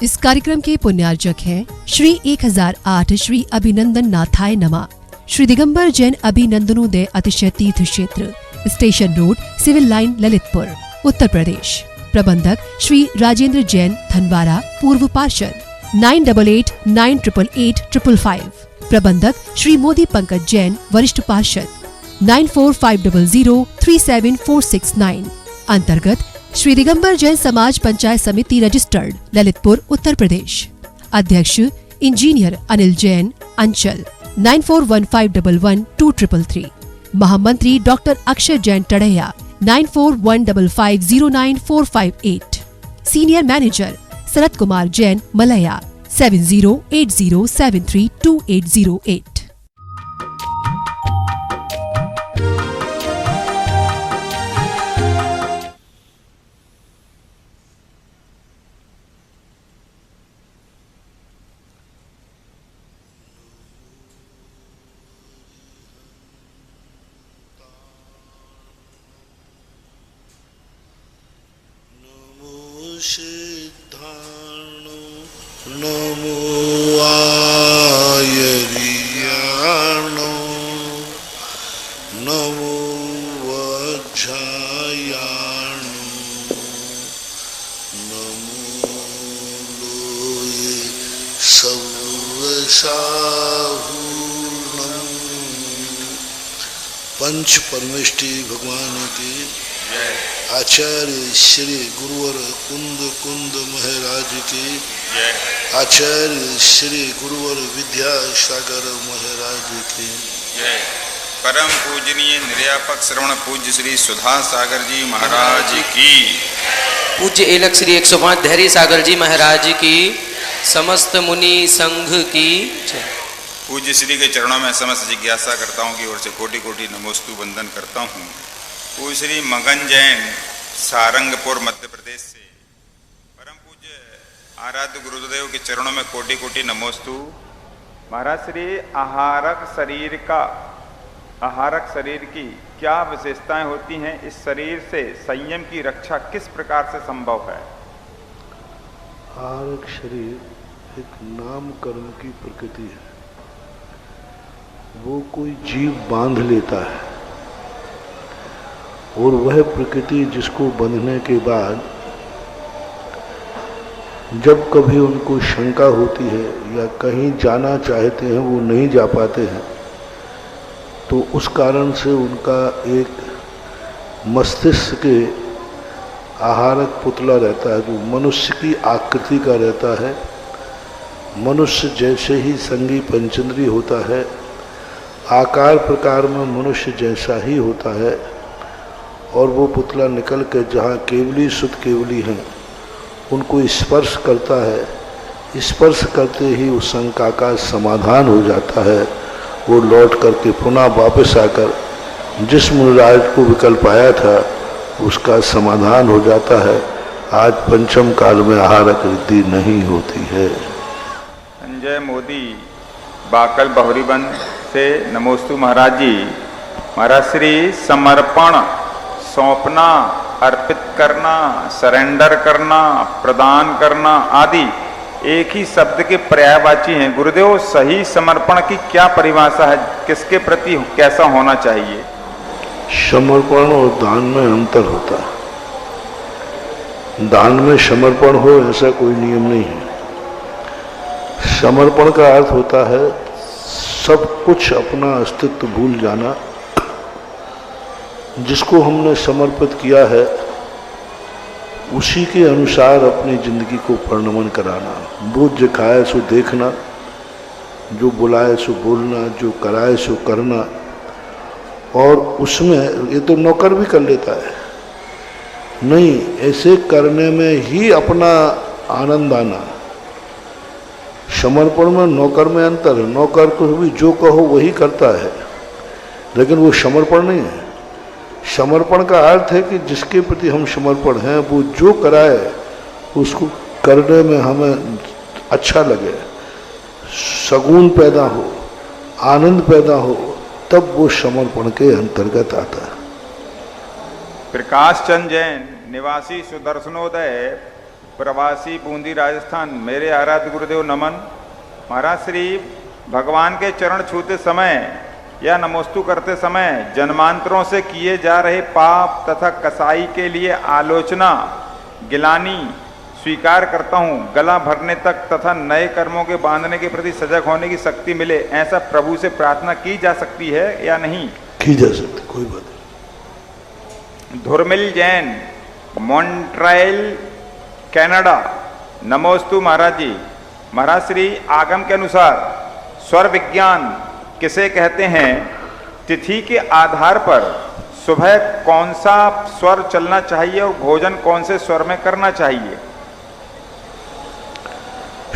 इस कार्यक्रम के पुण्यार्जक हैं श्री 1008 श्री अभिनंदन नाथाय नमः, श्री दिगंबर जैन अभिनंदनोदय अतिशय तीर्थ क्षेत्र, station road, civil line, Lalitpur, Uttar Pradesh. प्रबंधक श्री राजेंद्र जैन धनवारा, पूर्व पार्षद, 9889888555। प्रबंधक श्री मोदी पंकज जैन, वरिष्ठ पार्षद, 9450037469। अंतर्गत श्री दिगंबर जैन समाज पंचायत समिति रजिस्टर्ड, ललितपुर, उत्तर प्रदेश। अध्यक्ष इंजीनियर अनिल जैन, अंचल 9415112333। महामंत्री doctor Akshay Jain Tadaiya, 9415509458। Senior manager Sharad Kumar Jain, Malaya, 7080732808। सिद्धाणो नमो आयर्याणो नमो वज्रायाणो नमो लोये सर्वसाहुणं। पंच परमेष्टि भगवान की आचार्य श्री गुरुवर कुंद महाराज की, आचार्य श्री गुरुवर विद्यासागर महाराज की, परम पूजनीय निर्यापक श्रवण पूज्य श्री सुधा सागर जी महाराज की, पूज्य एलक श्री 105 धैर्य सागर जी महाराज की, समस्त मुनि संघ की। पूज्य श्री के चरणों में समस्त जिज्ञासा करताओं की ओर से कोटि कोटि नमोस्तु वंदन करता हूँ। पूज्य श्री मगन जैन, सारंगपुर, मध्य प्रदेश से परम पूज्य आराध्य गुरुदेव के चरणों में कोटि कोटि नमोस्तु। महाराज श्री, आहारक शरीर की क्या विशेषताएं होती हैं? इस शरीर से संयम की रक्षा किस प्रकार से संभव है? आहारक शरीर एक नाम कर्म की प्रकृति है। वो कोई जीव बांध लेता है और वह प्रकृति जिसको बंधने के बाद जब कभी उनको शंका होती है या कहीं जाना चाहते हैं वो नहीं जा पाते हैं, तो उस कारण से उनका एक मस्तिष्क के आहारक पुतला रहता है जो मनुष्य की आकृति का रहता है। मनुष्य जैसे ही संगी पंचेंद्रिय होता है, आकार प्रकार में मनुष्य जैसा ही होता है, और वो पुतला निकल के जहाँ केवली सुध केवली हैं उनको स्पर्श करता है। स्पर्श करते ही उस शंका का समाधान हो जाता है। वो लौट करके पुनः वापस आकर जिस मुनिराज को विकल्प आया था उसका समाधान हो जाता है। आज पंचम काल में आहारक वृद्धि नहीं होती है। संजय मोदी, बाकल बहुरीबंद से नमोस्तु महाराज जी। महाराज श्री, समर्पण, सौंपना, अर्पित करना, सरेंडर करना, प्रदान करना आदि एक ही शब्द के पर्यायवाची हैं। गुरुदेव, सही समर्पण की क्या परिभाषा है? किसके प्रति कैसा होना चाहिए? समर्पण और दान में अंतर होता है। दान में समर्पण हो ऐसा कोई नियम नहीं है। समर्पण का अर्थ होता है सब कुछ अपना अस्तित्व भूल जाना। जिसको हमने समर्पित किया है उसी के अनुसार अपनी जिंदगी को परिणमन कराना। वो जो खाए सो देखना, जो बुलाए सो बोलना, जो कराए सो करना। और उसमें ये तो नौकर भी कर लेता है, नहीं ऐसे करने में ही अपना आनंद आना। समर्पण में नौकर में अंतर है। नौकर को भी जो कहो वही करता है, लेकिन वो समर्पण नहीं है। समर्पण का अर्थ है कि जिसके प्रति हम समर्पण हैं वो जो कराए उसको करने में हमें अच्छा लगे, सगुन पैदा हो, आनंद पैदा हो, तब वो समर्पण के अंतर्गत आता है। प्रकाश चंद जैन, निवासी सुदर्शनोदय, प्रवासी बूंदी राजस्थान। मेरे आराध्य गुरुदेव नमन। महाराज श्री भगवान के चरण छूते समय या नमोस्तु करते समय जन्मांतरों से किए जा रहे पाप तथा कसाई के लिए आलोचना गिलानी स्वीकार करता हूँ। गला भरने तक तथा नए कर्मों के बांधने के प्रति सजग होने की शक्ति मिले, ऐसा प्रभु से प्रार्थना की जा सकती है या नहीं? की जा सकती, कोई बात नहीं। धुरमिल जैन, मॉन्ट्रियल, कनाडा। नमोस्तु महाराज जी। महाराज श्री आगम के अनुसार स्वर विज्ञान किसे कहते हैं? तिथि के आधार पर सुबह कौन सा स्वर चलना चाहिए और भोजन कौन से स्वर में करना चाहिए?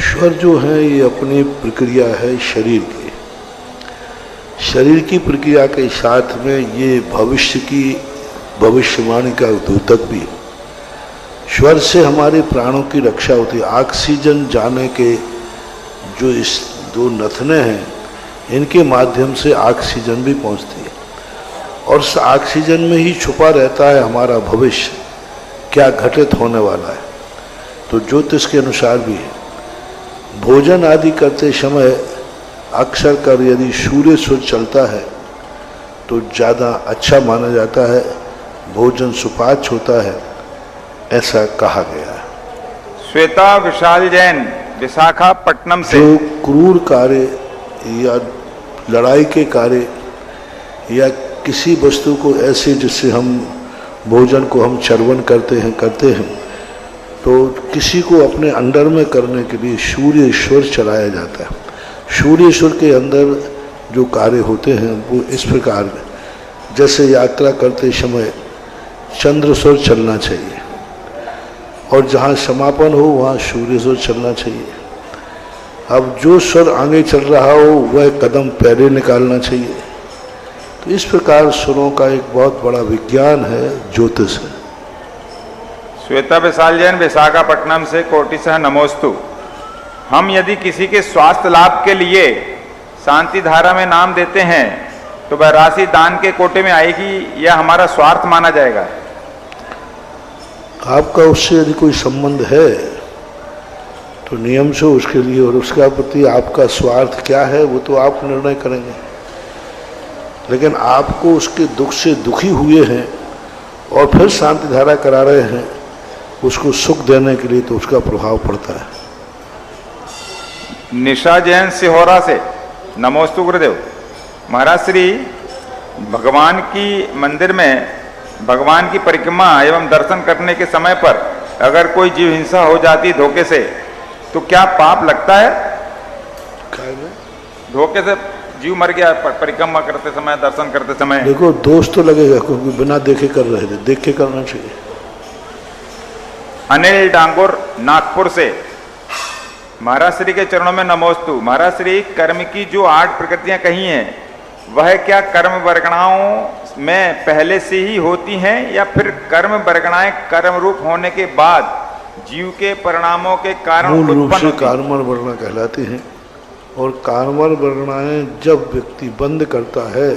स्वर जो है ये अपनी प्रक्रिया है शरीर की। शरीर की प्रक्रिया के साथ में ये भविष्य की भविष्यवाणी का द्योतक भी है। स्वर से हमारे प्राणों की रक्षा होती है। ऑक्सीजन जाने के जो इस दो नथने हैं इनके माध्यम से ऑक्सीजन भी पहुंचती है और उस ऑक्सीजन में ही छुपा रहता है हमारा भविष्य, क्या घटित होने वाला है। तो ज्योतिष के अनुसार भी है। भोजन आदि करते समय अक्सर कर यदि सूर्य सुर चलता है तो ज़्यादा अच्छा माना जाता है, भोजन सुपाच्य होता है, ऐसा कहा गया है। श्वेता विशाल जैन, विशाखापट्टनम से। जो क्रूर कार्य या लड़ाई के कार्य या किसी वस्तु को ऐसे जिससे हम भोजन को हम चर्वण करते हैं तो किसी को अपने अंडर में करने के लिए सूर्य ईश्वर चलाया जाता है। सूर्य ईश्वर के अंदर जो कार्य होते हैं वो इस प्रकार, जैसे यात्रा करते समय चंद्र स्वर चलना चाहिए और जहाँ समापन हो वहाँ सूर्य स्वर चलना चाहिए। अब जो स्वर आगे चल रहा हो वह कदम पहले निकालना चाहिए। तो इस प्रकार स्वरों का एक बहुत बड़ा विज्ञान है, ज्योतिष है। श्वेता विशाल जैन, विशाखापट्टनम से, कोटि सह नमोस्तु। हम यदि किसी के स्वास्थ्य लाभ के लिए शांति धारा में नाम देते हैं तो वह राशि दान के कोटे में आएगी या हमारा स्वार्थ माना जाएगा? आपका उससे यदि कोई संबंध है तो नियम से उसके लिए और उसका प्रति आपका स्वार्थ क्या है वो तो आप निर्णय करेंगे। लेकिन आपको उसके दुख से दुखी हुए हैं और फिर शांति धारा करा रहे हैं उसको सुख देने के लिए, तो उसका प्रभाव पड़ता है। निशा जैन सिहोरा से, नमोस्तु गुरुदेव। महाराज श्री भगवान की मंदिर में भगवान की परिक्रमा एवं दर्शन करने के समय पर अगर कोई जीव हिंसा हो जाती धोखे से तो क्या पाप लगता है? धोखे से जीव मर गया परिक्रमा करते समय, दर्शन करते समय। देखो दोष तो लगेगा क्योंकि बिना देखे कर रहे थे, देख के करना चाहिए। अनिल डांगुर, नागपुर से। महाराज श्री के चरणों में नमोस्तु। महाराज श्री, कर्म की जो 8 प्रकृतियां कही हैं वह क्या कर्म वर्गणाओं में पहले से ही होती हैं या फिर कर्म वर्गणाएं कर्म रूप होने के बाद जीव के परिणामों के कारण मूल रूप से कार्मर वर्णा कहलाती हैं। और कार्मर वर्णाएं जब व्यक्ति बंद करता है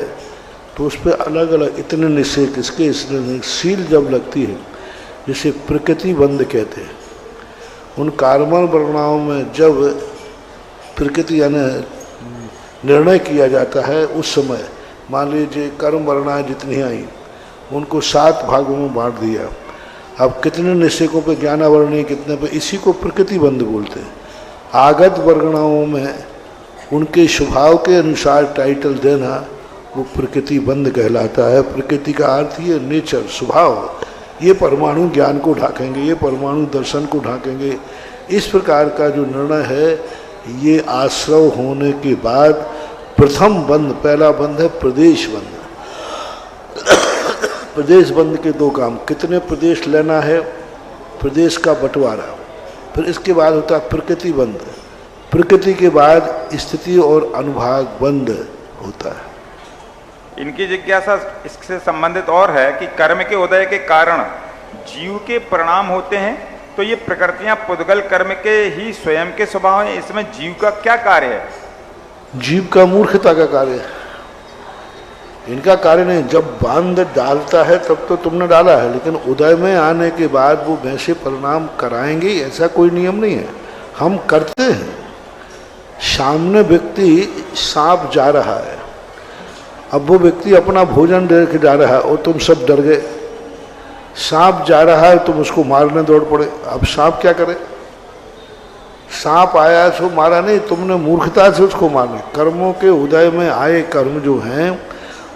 तो उस पर अलग अलग इतने निश्चय किसके इसने सील जब लगती है जिसे प्रकृति बंद कहते हैं। उन कार्मर वर्णाओं में जब प्रकृति यानी निर्णय किया जाता है उस समय मान लीजिए कर्म वर्णाएं जितनी आई उनको 7 भागों में बांट दिया। अब कितने निश्चयों पे ज्ञानावरणी कितने पे, इसी को प्रकृति बंद बोलते हैं। आगत वर्गणाओं में उनके स्वभाव के अनुसार टाइटल देना वो प्रकृति बंद कहलाता है। प्रकृति का अर्थ ये नेचर, स्वभाव। ये परमाणु ज्ञान को ढाकेंगे, ये परमाणु दर्शन को ढाकेंगे। इस प्रकार का जो निर्णय है ये आश्रव होने के बाद प्रथम बंद, पहला बंद है प्रदेश बंद। प्रदेश बंद के 2 काम, कितने प्रदेश लेना है, प्रदेश का बंटवारा। फिर इसके बाद होता है प्रकृति बंद। प्रकृति के बाद स्थिति और अनुभाग बंद होता है। इनकी जिज्ञासा इससे संबंधित और है कि कर्म के उदय के कारण जीव के परिणाम होते हैं तो ये प्रकृतियां पुद्गल कर्म के ही स्वयं के स्वभाव हैं। इसमें जीव का क्या कार्य है? जीव का मूर्खता का कार्य है। इनका कार्य नहीं। जब बांध डालता है तब तो तुमने डाला है, लेकिन उदय में आने के बाद वो वैसे परिणाम कराएंगे ऐसा कोई नियम नहीं है। हम करते हैं। सामने व्यक्ति सांप जा रहा है, अब वो व्यक्ति अपना भोजन दे के जा रहा है और तुम सब डर गए। सांप जा रहा है, तुम उसको मारने दौड़ पड़े। अब सांप क्या करे? सांप आया उसको मारा नहीं, तुमने मूर्खता से उसको मारने। कर्मों के उदय में आए कर्म जो हैं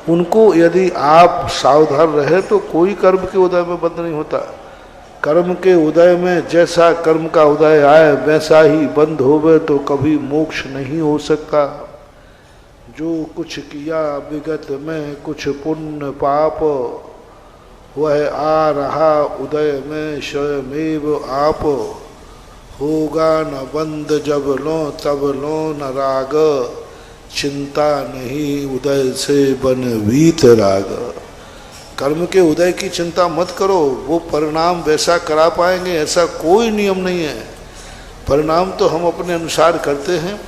उनको यदि आप सावधान रहे तो कोई कर्म के उदय में बंद नहीं होता। कर्म के उदय में जैसा कर्म का उदय आए वैसा ही बंद होवे तो कभी मोक्ष नहीं हो सकता। जो कुछ किया विगत में कुछ पुण्य पाप, वह आ रहा उदय में स्वयमेव आप। होगा न बंद जब लो तब लो न राग, चिंता नहीं उदय से बन वीत राग। कर्म के उदय की चिंता मत करो, वो परिणाम वैसा करा पाएंगे ऐसा कोई नियम नहीं है। परिणाम तो हम अपने अनुसार करते हैं,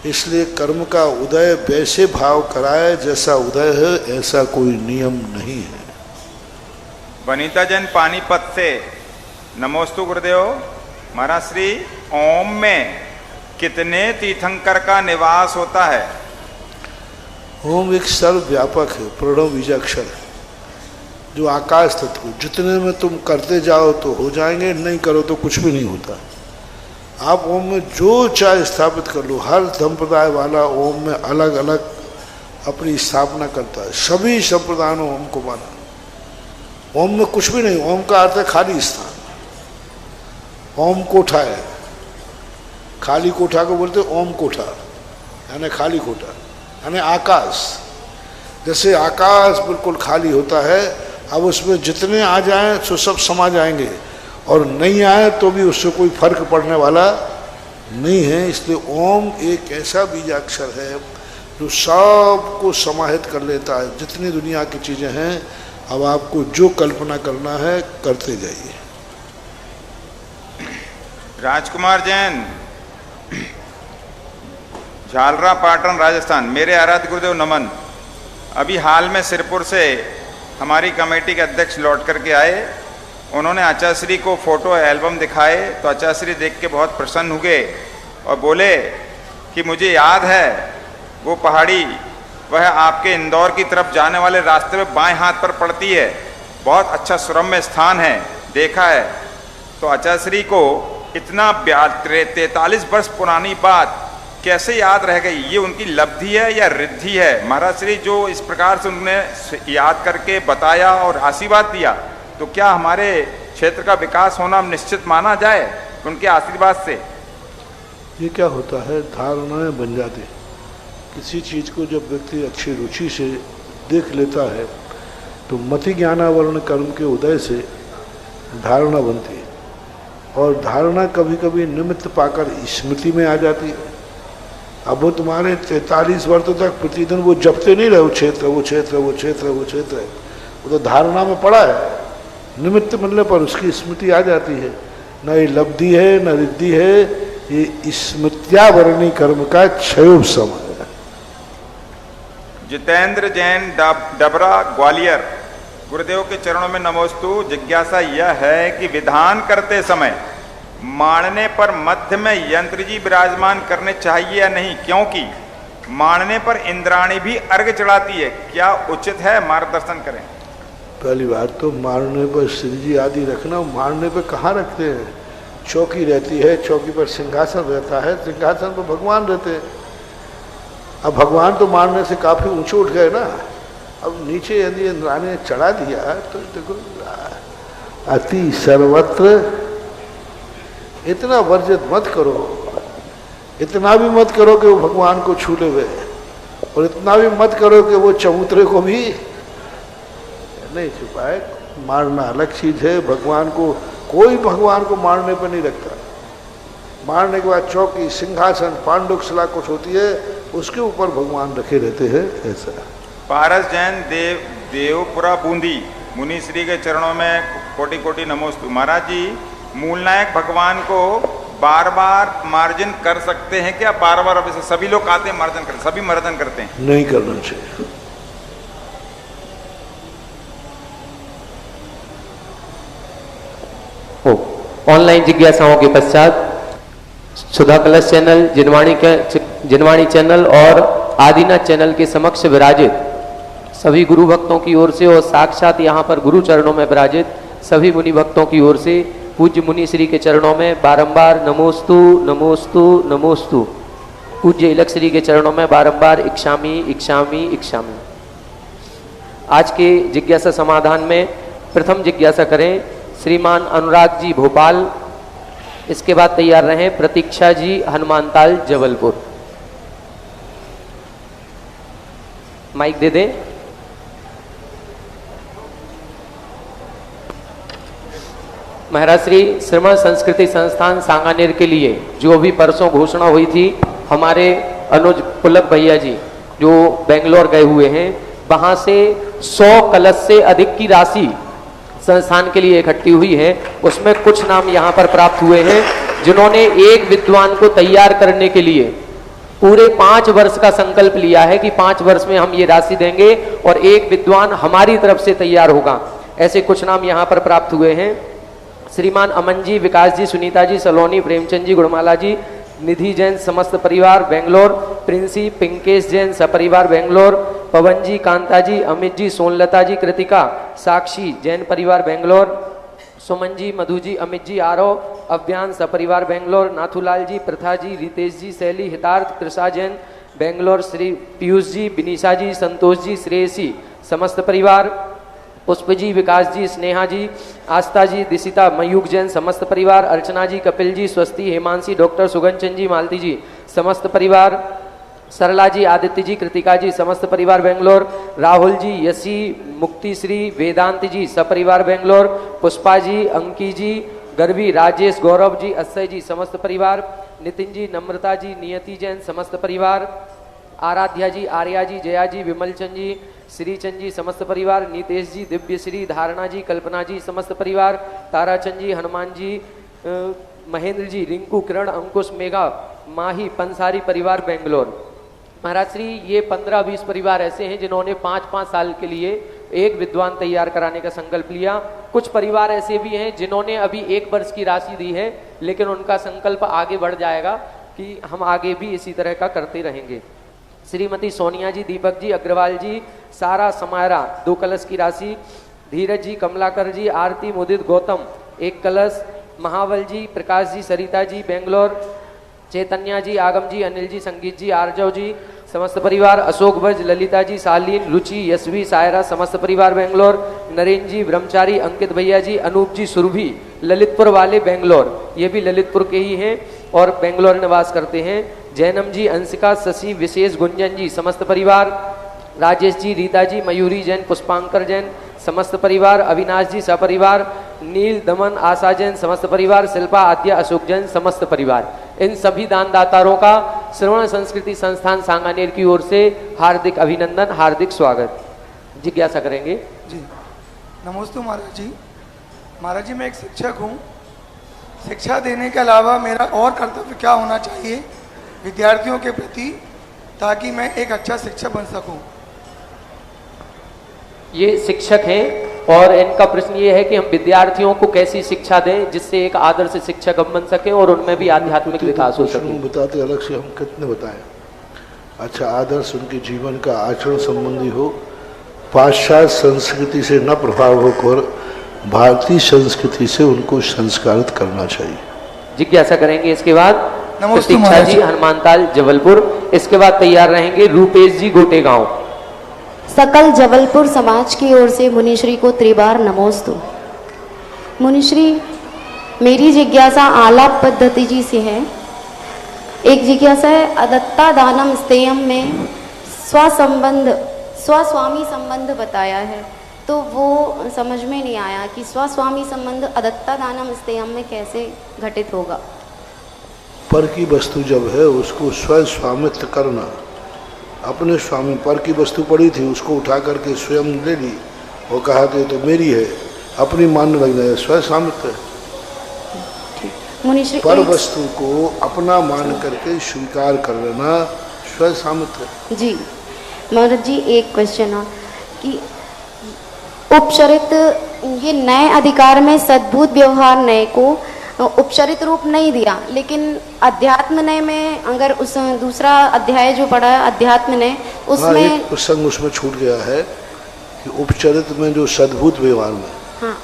इसलिए कर्म का उदय वैसे भाव कराए जैसा उदय है, ऐसा कोई नियम नहीं है। वनिता जैन पानीपत से, नमोस्तु गुरुदेव। महाराज श्री, ओम में कितने तीर्थंकर का निवास होता है? ओम एक सर्वव्यापक है, प्रणव बीजाक्षर है, जो आकाश तत्व। जितने में तुम करते जाओ तो हो जाएंगे, नहीं करो तो कुछ भी नहीं होता। आप ओम में जो चाहे स्थापित कर लो। हर संप्रदाय वाला ओम में अलग अलग अपनी स्थापना करता है। सभी संप्रदायों ने ओम को माना। ओम में कुछ भी नहीं। ओम का अर्थ है खाली स्थान। ओम कोठा है, खाली कोठा को बोलते ओम कोठा, यानी खाली कोठा, यानी आकाश। जैसे आकाश बिल्कुल खाली होता है, अब उसमें जितने आ जाएं तो सब समा जाएंगे, और नहीं आए तो भी उससे कोई फर्क पड़ने वाला नहीं है। इसलिए ओम एक ऐसा बीजाक्षर है जो सबको समाहित कर लेता है। जितनी दुनिया की चीज़ें हैं, अब आपको जो कल्पना करना है करते जाइए। राजकुमार जैन, झालरा पाटन राजस्थान। मेरे आराध्य गुरुदेव नमन। अभी हाल में सिरपुर से हमारी कमेटी के अध्यक्ष लौट करके आए। उन्होंने आचार्य श्री को फोटो एल्बम दिखाए तो आचार्य श्री देख के बहुत प्रसन्न हुए और बोले कि मुझे याद है वो पहाड़ी, वह आपके इंदौर की तरफ जाने वाले रास्ते में बाएं हाथ पर पड़ती है। बहुत अच्छा सुरम्य स्थान है, देखा है। तो आचार्य श्री को इतना 43 वर्ष पुरानी बात कैसे याद रह गई? ये उनकी लब्धि है या रिद्धि है? महाराज श्री जो इस प्रकार से उन्होंने याद करके बताया और आशीर्वाद दिया, तो क्या हमारे क्षेत्र का विकास होना निश्चित माना जाए उनके आशीर्वाद से? ये क्या होता है, धारणाएं बन जाती। किसी चीज़ को जब व्यक्ति अच्छी रुचि से देख लेता है तो मति ज्ञानावरण कर्म के उदय से धारणा बनती है, और धारणा कभी कभी निमित्त पाकर स्मृति में आ जाती है। अब वो तुम्हारे 43 वर्षों तक प्रतिदिन वो जपते नहीं रहे, वो क्षेत्र वो क्षेत्र वो क्षेत्र वो क्षेत्र है, वो तो धारणा में पड़ा है। निमित्त मिलने पर उसकी स्मृति आ जाती है। न ये लब्धि है न रिद्धि है, ये स्मृत्यावरणी कर्म का क्षयोपशम है। जितेंद्र जैन डबरा ग्वालियर। गुरुदेव के चरणों में नमोस्तु। जिज्ञासा यह है कि विधान करते समय मानने पर मध्य में यंत्र जी विराजमान करने चाहिए या नहीं, क्योंकि मानने पर इंद्राणी भी अर्घ चढ़ाती है, क्या उचित है? मार्गदर्शन करें। पहली बात तो मारने पर श्री जी आदि रखना, मारने पर कहाँ रखते हैं? चौकी रहती है, चौकी पर सिंहासन रहता है, सिंहासन पर भगवान रहते हैं। अब भगवान तो मारने से काफ़ी ऊंचे उठ गए ना। अब नीचे यदि इंद्राणी ने चढ़ा दिया तो देखो, अति सर्वत्र इतना वर्जित मत करो। इतना भी मत करो कि वो भगवान को छू ले हुए, और इतना भी मत करो कि वो चबूतरे को भी नहीं छुपाए। मारना अलग चीज़ है। भगवान को कोई भगवान को मारने पर नहीं रखता। मारने के बाद चौकी, सिंहासन, पांडुकशिला कुछ होती है, उसके ऊपर भगवान रखे रहते हैं। ऐसा पारस जैन देवपुरा बूंदी। मुनि श्री के चरणों में कोटि कोटि नमोस्तु। महाराज जी, मूल नायक भगवान को बार बार मार्जन कर सकते हैं क्या? बार बार अब सभी लोग आते हैं मार्जन करते, सभी मार्जन करते हैं? नहीं करना चाहिए। ऑनलाइन जिज्ञासाओं के पश्चात सुधा कलश चैनल, जिनवाणी चैनल और आदिनाथ चैनल के समक्ष विराजित सभी गुरु भक्तों की ओर से और साक्षात यहाँ पर गुरु चरणों में विराजित सभी मुनि भक्तों की ओर से पूज्य मुनि श्री के चरणों में बारंबार नमोस्तु नमोस्तु नमोस्तु। पूज्य इलख श्री के चरणों में बारंबार इक्षामी इक्षामी इक्षामी। आज के जिज्ञासा समाधान में प्रथम जिज्ञासा करें श्रीमान अनुराग जी भोपाल, इसके बाद तैयार रहें प्रतीक्षा जी हनुमानताल जबलपुर। माइक दे दें। महाराज श्री श्रमण संस्कृति संस्थान सांगानेर के लिए जो भी परसों घोषणा हुई थी, हमारे अनुज पुलक भैया जी जो बेंगलोर गए हुए हैं, वहां से 100 कलश से अधिक की राशि संस्थान के लिए इकट्ठी हुई है। उसमें कुछ नाम यहाँ पर प्राप्त हुए हैं जिन्होंने एक विद्वान को तैयार करने के लिए पूरे 5 वर्ष का संकल्प लिया है कि 5 वर्ष में हम ये राशि देंगे और एक विद्वान हमारी तरफ से तैयार होगा। ऐसे कुछ नाम यहाँ पर प्राप्त हुए हैं। श्रीमान अमन जी, विकास जी, सुनीता जी, सलोनी, प्रेमचंद जी, गुड़माला जी, निधि जैन समस्त परिवार बेंगलोर, प्रिंसी पिंकेश जैन सपरिवार बेंगलोर, पवन जी, कांता जी, अमित जी, सोनलता जी, कृतिका, साक्षी जैन परिवार बेंगलोर, सुमन जी, मधु जी, अमित जी, आरव, अव्यान सपरिवार बेंगलोर, नाथूलाल जी, प्रथा जी, रितेश जी, शैली, हितार्थ, कृषा जैन बेंगलोर, श्री पीयूष जी, विनीशा जी, संतोष जी, श्रेयसी समस्त परिवार, पुष्प जी, विकास जी, स्नेहा जी, आस्था जी, दिशिता, मयूख जैन समस्त परिवार, अर्चना जी, कपिल जी, स्वस्ति, हेमांशी, डॉक्टर सुगनचंद जी, मालती जी समस्त परिवार, सरला जी, आदित्य जी, कृतिका जी समस्त परिवार बेंगलोर, राहुल जी, यशी, मुक्ति श्री, वेदांत जी सपरिवार बेंगलोर, पुष्पा जी, अंकी जी, गर्भी, राजेश, गौरव जी, अक्षय जी समस्त परिवार, नितिन जी, नम्रता जी, नियति जैन समस्त परिवार, आराध्या जी, आर्या जी, जया जी, विमलचंद जी, श्रीचंद जी समस्त परिवार, नीतेश जी, दिव्यश्री, धारणा जी, कल्पना जी समस्त परिवार, ताराचंद जी, हनुमान जी, महेंद्र जी, रिंकू, किरण, अंकुश, मेघा, माही, पंसारी परिवार बेंगलोर। महाराज श्री ये 15-20 परिवार ऐसे हैं जिन्होंने 5-5 साल के लिए एक विद्वान तैयार कराने का संकल्प लिया। कुछ परिवार ऐसे भी हैं जिन्होंने अभी 1 वर्ष की राशि दी है, लेकिन उनका संकल्प आगे बढ़ जाएगा कि हम आगे भी इसी तरह का करते रहेंगे। श्रीमती सोनिया जी, दीपक जी, अग्रवाल जी, सारा समायरा 2 कलश की राशि, धीरज जी, कमलाकर जी, आरती, मुदित, गौतम 1 कलश, महावल जी, प्रकाश जी, सरिता जी बेंगलोर, चैतन्या जी, आगम जी, अनिल जी, संगीत जी, आर्जव जी समस्त परिवार, अशोक भज, ललिता जी, शालीन, रुचि, यशवी, सायरा समस्त परिवार बेंगलोर, नरेंद्र जी, ब्रह्मचारी, अंकित भैया जी, अनूप जी, सुरभि, ललितपुर वाले बेंगलोर, ये भी ललितपुर के ही हैं और बेंगलोर निवास करते हैं, जैनम जी, अंशिका, शशि, विशेष, गुंजन जी समस्त परिवार, राजेश जी, रीता जी, मयूरी जैन, पुष्पांकर जैन समस्त परिवार, अविनाश जी सपरिवार, नील, दमन, आशा जैन समस्त परिवार, शिल्पा, आद्या, अशोक जैन समस्त परिवार। इन सभी दानदातारों का श्रवण संस्कृति संस्थान सांगानेर की ओर से हार्दिक अभिनंदन, हार्दिक स्वागत। जिज्ञासा करेंगे जी। नमस्ते महाराज जी। महाराज जी मैं एक शिक्षक हूँ। शिक्षा देने के अलावा मेरा और कर्तव्य क्या होना चाहिए विद्यार्थियों के प्रति, ताकि मैं एक अच्छा शिक्षक बन सकूं? ये शिक्षक हैं और इनका प्रश्न ये है कि हम विद्यार्थियों को कैसी शिक्षा दें जिससे एक आदर्श शिक्षक हम बन सके और उनमें भी आध्यात्मिक विकास हो सके। बताते अलग से हम कितने बताएं। अच्छा आदर्श उनके जीवन का आचरण संबंधी हो, पाश्चात्य संस्कृति से न प्रभाव होकर भारतीय संस्कृति से उनको संस्कारित करना चाहिए। जिज्ञासा करेंगे इसके बाद प्रतीक्षा जी हनुमानताल जबलपुर, इसके बाद तैयार रहेंगे रूपेश जी गोटेगांव। सकल जबलपुर समाज की ओर से मुनिश्री को त्रिबार नमोस्तु। मुनिश्री मेरी जिज्ञासा आलाप पद्धति जी से है। एक जिज्ञासा है अदत्ता दानम स्तेयम में स्वस्वामी संबंध बताया है, तो वो समझ में नहीं आया कि स्वस्वामी संबंध अदत्ता दानम स्तेयम में कैसे घटित होगा। पर की वस्तु जब है उसको स्वयं स्वामित्व करना, अपने स्वामी पर की वस्तु पड़ी थी उसको उठा करके स्वयं ले ली और कहा कि तो मेरी है, अपनी मानने लगना है, स्वयं स्वामित्व है। पर वस्तु को अपना मान करके स्वीकार कर लेना स्वयं स्वामित्व। जी महाराज जी एक क्वेश्चन है कि उपचरित ये नए अधिकार में सद्भूत व्यवहार नए को उपचरित रूप नहीं दिया, लेकिन अध्यात्म नय में अगर उस दूसरा अध्याय जो पढ़ा है अध्यात्म नय, उसमें एक प्रसंग उसमें छूट गया है कि उपचरित में जो सद्भूत व्यवहार में, हाँ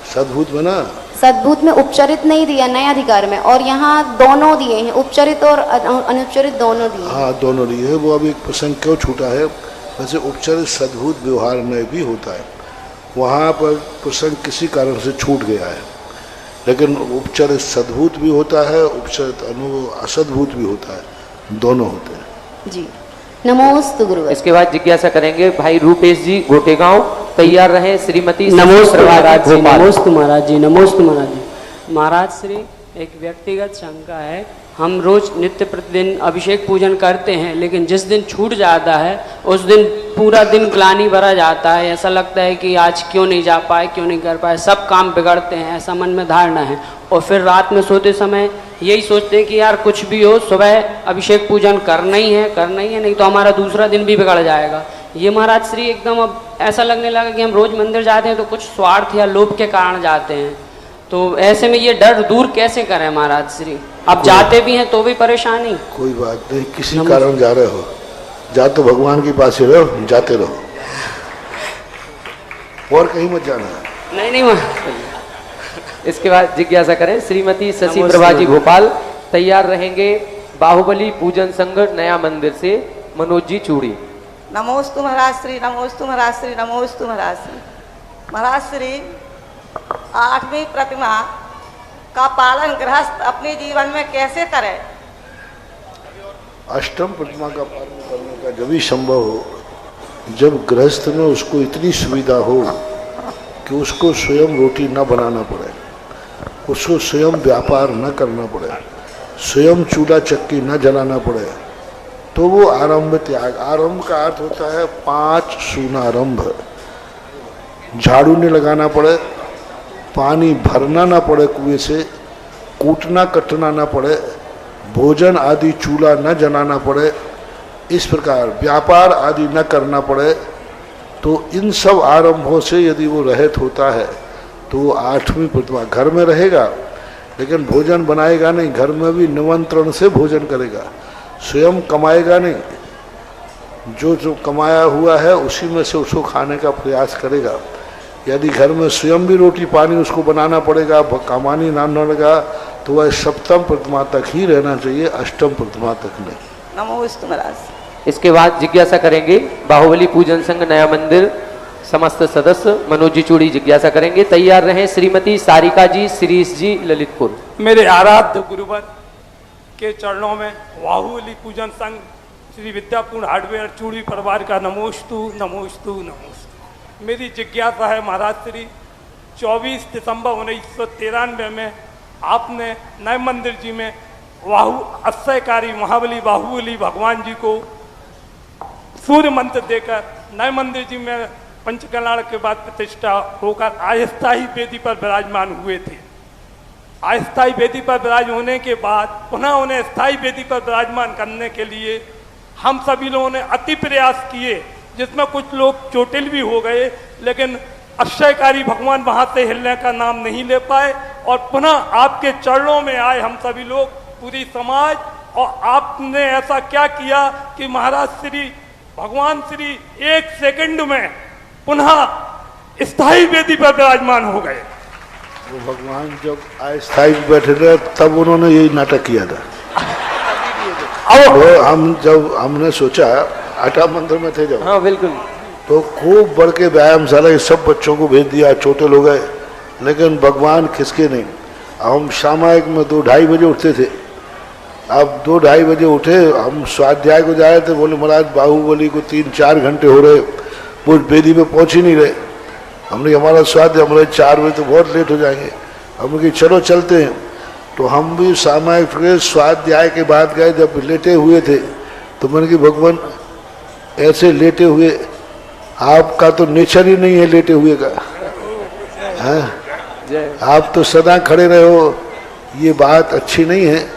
सद्भूत में ना, सद्भूत में उपचरित नहीं दिया नए अधिकार में, और यहाँ दोनों दिए हैं, उपचरित और अनुपचरित दोनों दिए हैं। हाँ दोनों दिए है। वो अभी एक प्रसंग क्यों छूटा है, वैसे उपचरित सद्भूत व्यवहार में भी होता है, वहाँ पर प्रसंग किसी कारण से छूट गया है, लेकिन उपचरित सद्भूत भी होता है, उपचरित असद्भूत भी होता है, दोनों होते हैं। जी नमोस्तु गुरुवर। इसके बाद जिज्ञासा करेंगे भाई रूपेश जी गोटेगांव, तैयार रहे श्रीमती नमोस्तु महाराज जी, भोपाल। नमोस्तु महाराज जी, नमोस्तु महाराज जी। महाराज श्री एक व्यक्तिगत शंका है, हम रोज नित्य प्रतिदिन अभिषेक पूजन करते हैं, लेकिन जिस दिन छूट जाता है उस दिन पूरा दिन ग्लानि भरा जाता है, ऐसा लगता है कि आज क्यों नहीं जा पाए, क्यों नहीं कर पाए, सब काम बिगड़ते हैं, ऐसा मन में धारणा है। और फिर रात में सोते समय यही सोचते हैं कि यार कुछ भी हो सुबह अभिषेक पूजन करना ही है, नहीं तो हमारा दूसरा दिन भी बिगड़ जाएगा। ये महाराज श्री एकदम अब ऐसा लगने लगा कि हम रोज मंदिर जाते हैं तो कुछ स्वार्थ या लोभ के कारण जाते हैं, तो ऐसे में ये डर दूर कैसे करें महाराज श्री? अब जाते भी हैं तो भी परेशानी। कोई बात नहीं, किसी कारण जा रहे हो, जा तो भगवान के पास ही रहो, जाते रहो, और कहीं मत जाना। नहीं इसके बाद जिज्ञासा करें श्रीमती शशि प्रभा जी भोपाल, तैयार रहेंगे बाहुबली पूजन संघ नया मंदिर से मनोज जी चूड़ी। नमोस्तु महाराज श्री, नमोस्तु महाराज श्री, नमोस्तु महाराज श्री। महाराज श्री 8वीं प्रतिमा का पालन गृहस्थ अपने जीवन में कैसे करे? अष्टम प्रतिमा का पालन करने का जब भी संभव हो, जब गृहस्थ में उसको इतनी सुविधा हो कि उसको स्वयं रोटी न बनाना पड़े, उसको स्वयं व्यापार न करना पड़े, स्वयं चूल्हा चक्की न जलाना पड़े, तो वो आरंभ त्याग। आरंभ का अर्थ होता है 5 शून्यारंभ। झाड़ू नहीं लगाना पड़े, पानी भरना ना पड़े कुएं से, कूटना कटना ना पड़े, भोजन आदि चूल्हा न जलाना पड़े, इस प्रकार व्यापार आदि न करना पड़े, तो इन सब आरंभों से यदि वो रहित होता है तो वो 8वीं प्रतिमा घर में रहेगा, लेकिन भोजन बनाएगा नहीं, घर में भी निमंत्रण से भोजन करेगा, स्वयं कमाएगा नहीं, जो कमाया हुआ है उसी में से उसको खाने का प्रयास करेगा। यदि घर में स्वयं भी रोटी पानी उसको बनाना पड़ेगा, कमानी ना लगा, तो वह सप्तम प्रतिमा तक ही रहना चाहिए, अष्टम प्रतिमा तक नहीं। नमोस्तु महाराज। इसके बाद जिज्ञासा करेंगे बाहुबली पूजन संघ नया मंदिर समस्त सदस्य मनोज जी चूड़ी जिज्ञासा करेंगे, तैयार रहे श्रीमती सारिका जी शिरीष जी ललितपुर। मेरे आराध्य गुरुवर के चरणों में बाहुबली पूजन संघ श्री विद्यापूर्ण हार्डवेयर चूड़ी परिवार का नमोस्तु नमोस्तु नमोस्तु। मेरी जिज्ञासा है महाराज श्री 24 दिसंबर 1993 में आपने नए मंदिर जी में अक्षयकारी महाबली बाहुबली भगवान जी को सूर्य मंत्र देकर नए मंदिर जी में पंचकल्याण के बाद प्रतिष्ठा होकर अस्थायी वेदी पर विराजमान हुए थे। अस्थायी वेदी पर विराज होने के बाद पुनः उन्हें स्थायी वेदी पर विराजमान करने के लिए हम सभी लोगों ने अति प्रयास किए, जिसमें कुछ लोग चोटिल भी हो गए, लेकिन अक्षयकारी भगवान वहां से हिलने का नाम नहीं ले पाए और पुनः आपके चरणों में आए हम सभी लोग, पूरी समाज। और आपने ऐसा क्या किया कि महाराज श्री भगवान श्री 1 सेकंड में पुनः स्थायी वेदी पर विराजमान हो गए। वो भगवान जब अस्थायी बैठे थे तब उन्होंने यही नाटक किया था। तो हमने सोचा आटा मंदिर में थे जब, हाँ बिल्कुल, तो खूब बढ़ के व्यायामशाला सब बच्चों को भेज दिया, चोटिल हो गए, लेकिन भगवान खिसके नहीं। हम सामायिक में 2-2:30 बजे उठते थे। अब 2-2:30 बजे उठे, हम स्वाध्याय को जा रहे थे, बोले महाराज बाहुबली को 3-4 घंटे हो रहे, वो वेदी पे पहुंच ही नहीं रहे। हमने हमारा स्वाध्याय, हमारे 4 बजे तो बहुत लेट हो जाएंगे, हमने कहा चलो चलते हैं। तो हम भी सामायिक स्वाध्याय के बाद गए, जब लेटे हुए थे तो मैंने कहा भगवान ऐसे लेटे हुए, आपका तो नेचर ही नहीं है लेटे हुए का, है आप तो सदा खड़े रहे हो, ये बात अच्छी नहीं है।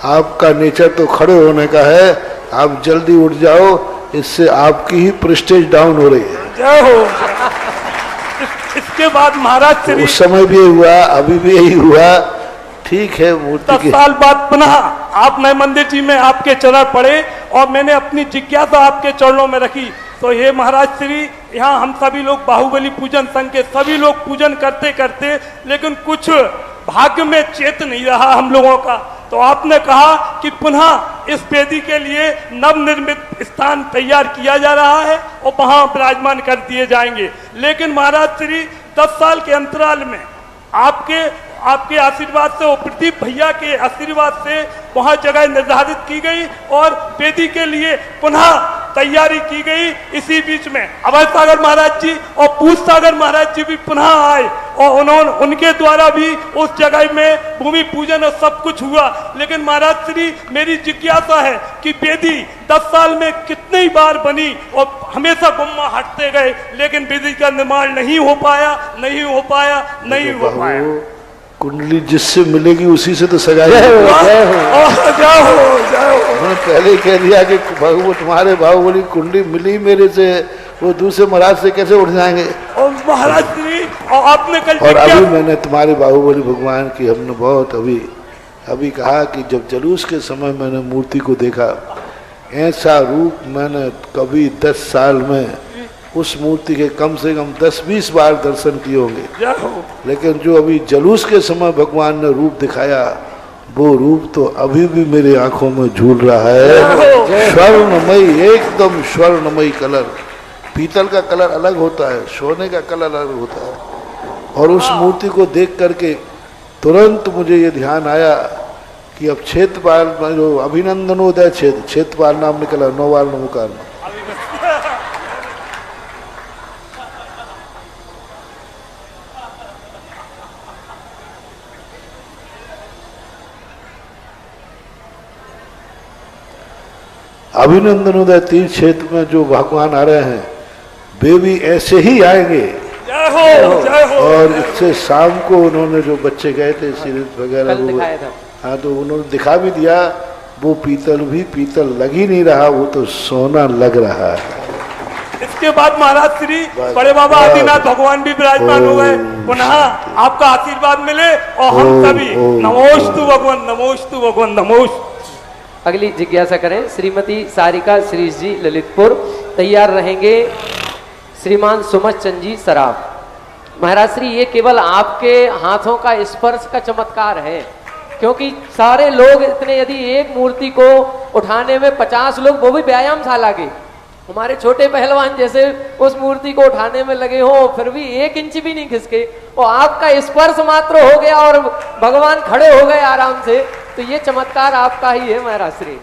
आपका नेचर तो खड़े होने का है, आप जल्दी उठ जाओ, इससे आपकी ही प्रेस्टीज डाउन हो रही है। जय हो। इसके बाद महाराज श्री उस समय भी हुआ, अभी भी यही हुआ, ठीक है मूर्ति 10 साल बाद पुनः आप नए मंदिर जी में आपके चरण पड़े और मैंने अपनी जिज्ञासा आपके चरणों में रखी। तो ये महाराज श्री, यहाँ हम सभी लोग बाहुबली पूजन संघ के सभी लोग पूजन करते करते लेकिन कुछ भाग्य में चेत नहीं रहा हम लोगों का। तो आपने कहा कि पुनः इस वेदी के लिए नवनिर्मित स्थान तैयार किया जा रहा है और वहां विराजमान कर दिए जाएंगे। लेकिन महाराज श्री 10 साल के अंतराल में आपके आशीर्वाद से और प्रदीप भैया के आशीर्वाद से वहां जगह निर्धारित की गई और वेदी के लिए पुनः तैयारी की गई। इसी बीच में अभय सागर महाराज जी और पूज सागर महाराज जी भी पुनः आए और उनके द्वारा भी उस जगह में भूमि पूजन और सब कुछ हुआ। लेकिन महाराज श्री, मेरी जिज्ञासा है कि वेदी 10 साल में कितनी बार बनी और हमेशा गुम्मा हटते गए, लेकिन वेदी का निर्माण नहीं हो पाया। कुंडली जिससे मिलेगी उसी से तो सगाई। मैंने पहले कह दिया कि तुम्हारे बाहुबली कुंडली मिली मेरे से, वो दूसरे महाराज से कैसे उठ जाएंगे। और महाराज श्री, और आपने कल और अभी मैंने तुम्हारे बाहुबली भगवान की हमने बहुत अभी कहा कि जब जुलूस के समय मैंने मूर्ति को देखा, ऐसा रूप मैंने कभी 10 साल में उस मूर्ति के कम से कम 10-20 बार दर्शन किए होंगे। लेकिन जो अभी जुलूस के समय भगवान ने रूप दिखाया, वो रूप तो अभी भी मेरी आंखों में झूल रहा है। स्वर्णमयी, एकदम स्वर्णमयी कलर। पीतल का कलर अलग होता है, सोने का कलर अलग होता है। और उस मूर्ति को देख करके तुरंत मुझे ये ध्यान आया कि अब क्षेत्रपाल जो अभिनंदनोदय क्षेत्रपाल नाम निकला, नौवाल नमोकार में। अभिनंदनोदय तीर्थ क्षेत्र में जो भगवान आ रहे हैं, वे भी ऐसे ही आएंगे। जय हो। और इससे शाम को उन्होंने जो बच्चे गए थे सीरीज वगैरह, हाँ, तो उन्होंने दिखा भी दिया। वो पीतल लग ही नहीं रहा, वो तो सोना लग रहा है। इसके बाद महाराज श्री बड़े बाबा आदिनाथ भगवान भी विराजमान हो गए। पुनः आपका आशीर्वाद मिले और हम सभी नमोस्तु भगवान, नमोस्तु भगवान, नमोस्तु। अगली जिज्ञासा करें श्रीमती सारिका श्रीश जी, ललितपुर। तैयार रहेंगे श्रीमान सुमत चंद जी, सराफ। महाराज श्री, ये केवल आपके हाथों का स्पर्श का चमत्कार है, क्योंकि सारे लोग इतने, यदि एक मूर्ति को उठाने में 50 लोग, वो भी व्यायामशाला के, हमारे छोटे पहलवान जैसे उस मूर्ति को उठाने में लगे हो, फिर भी 1 इंच भी नहीं खिसके, और आपका स्पर्श मात्र हो गया और भगवान खड़े हो गए आराम से। तो ये चमत्कार आपका ही है महाराज श्री।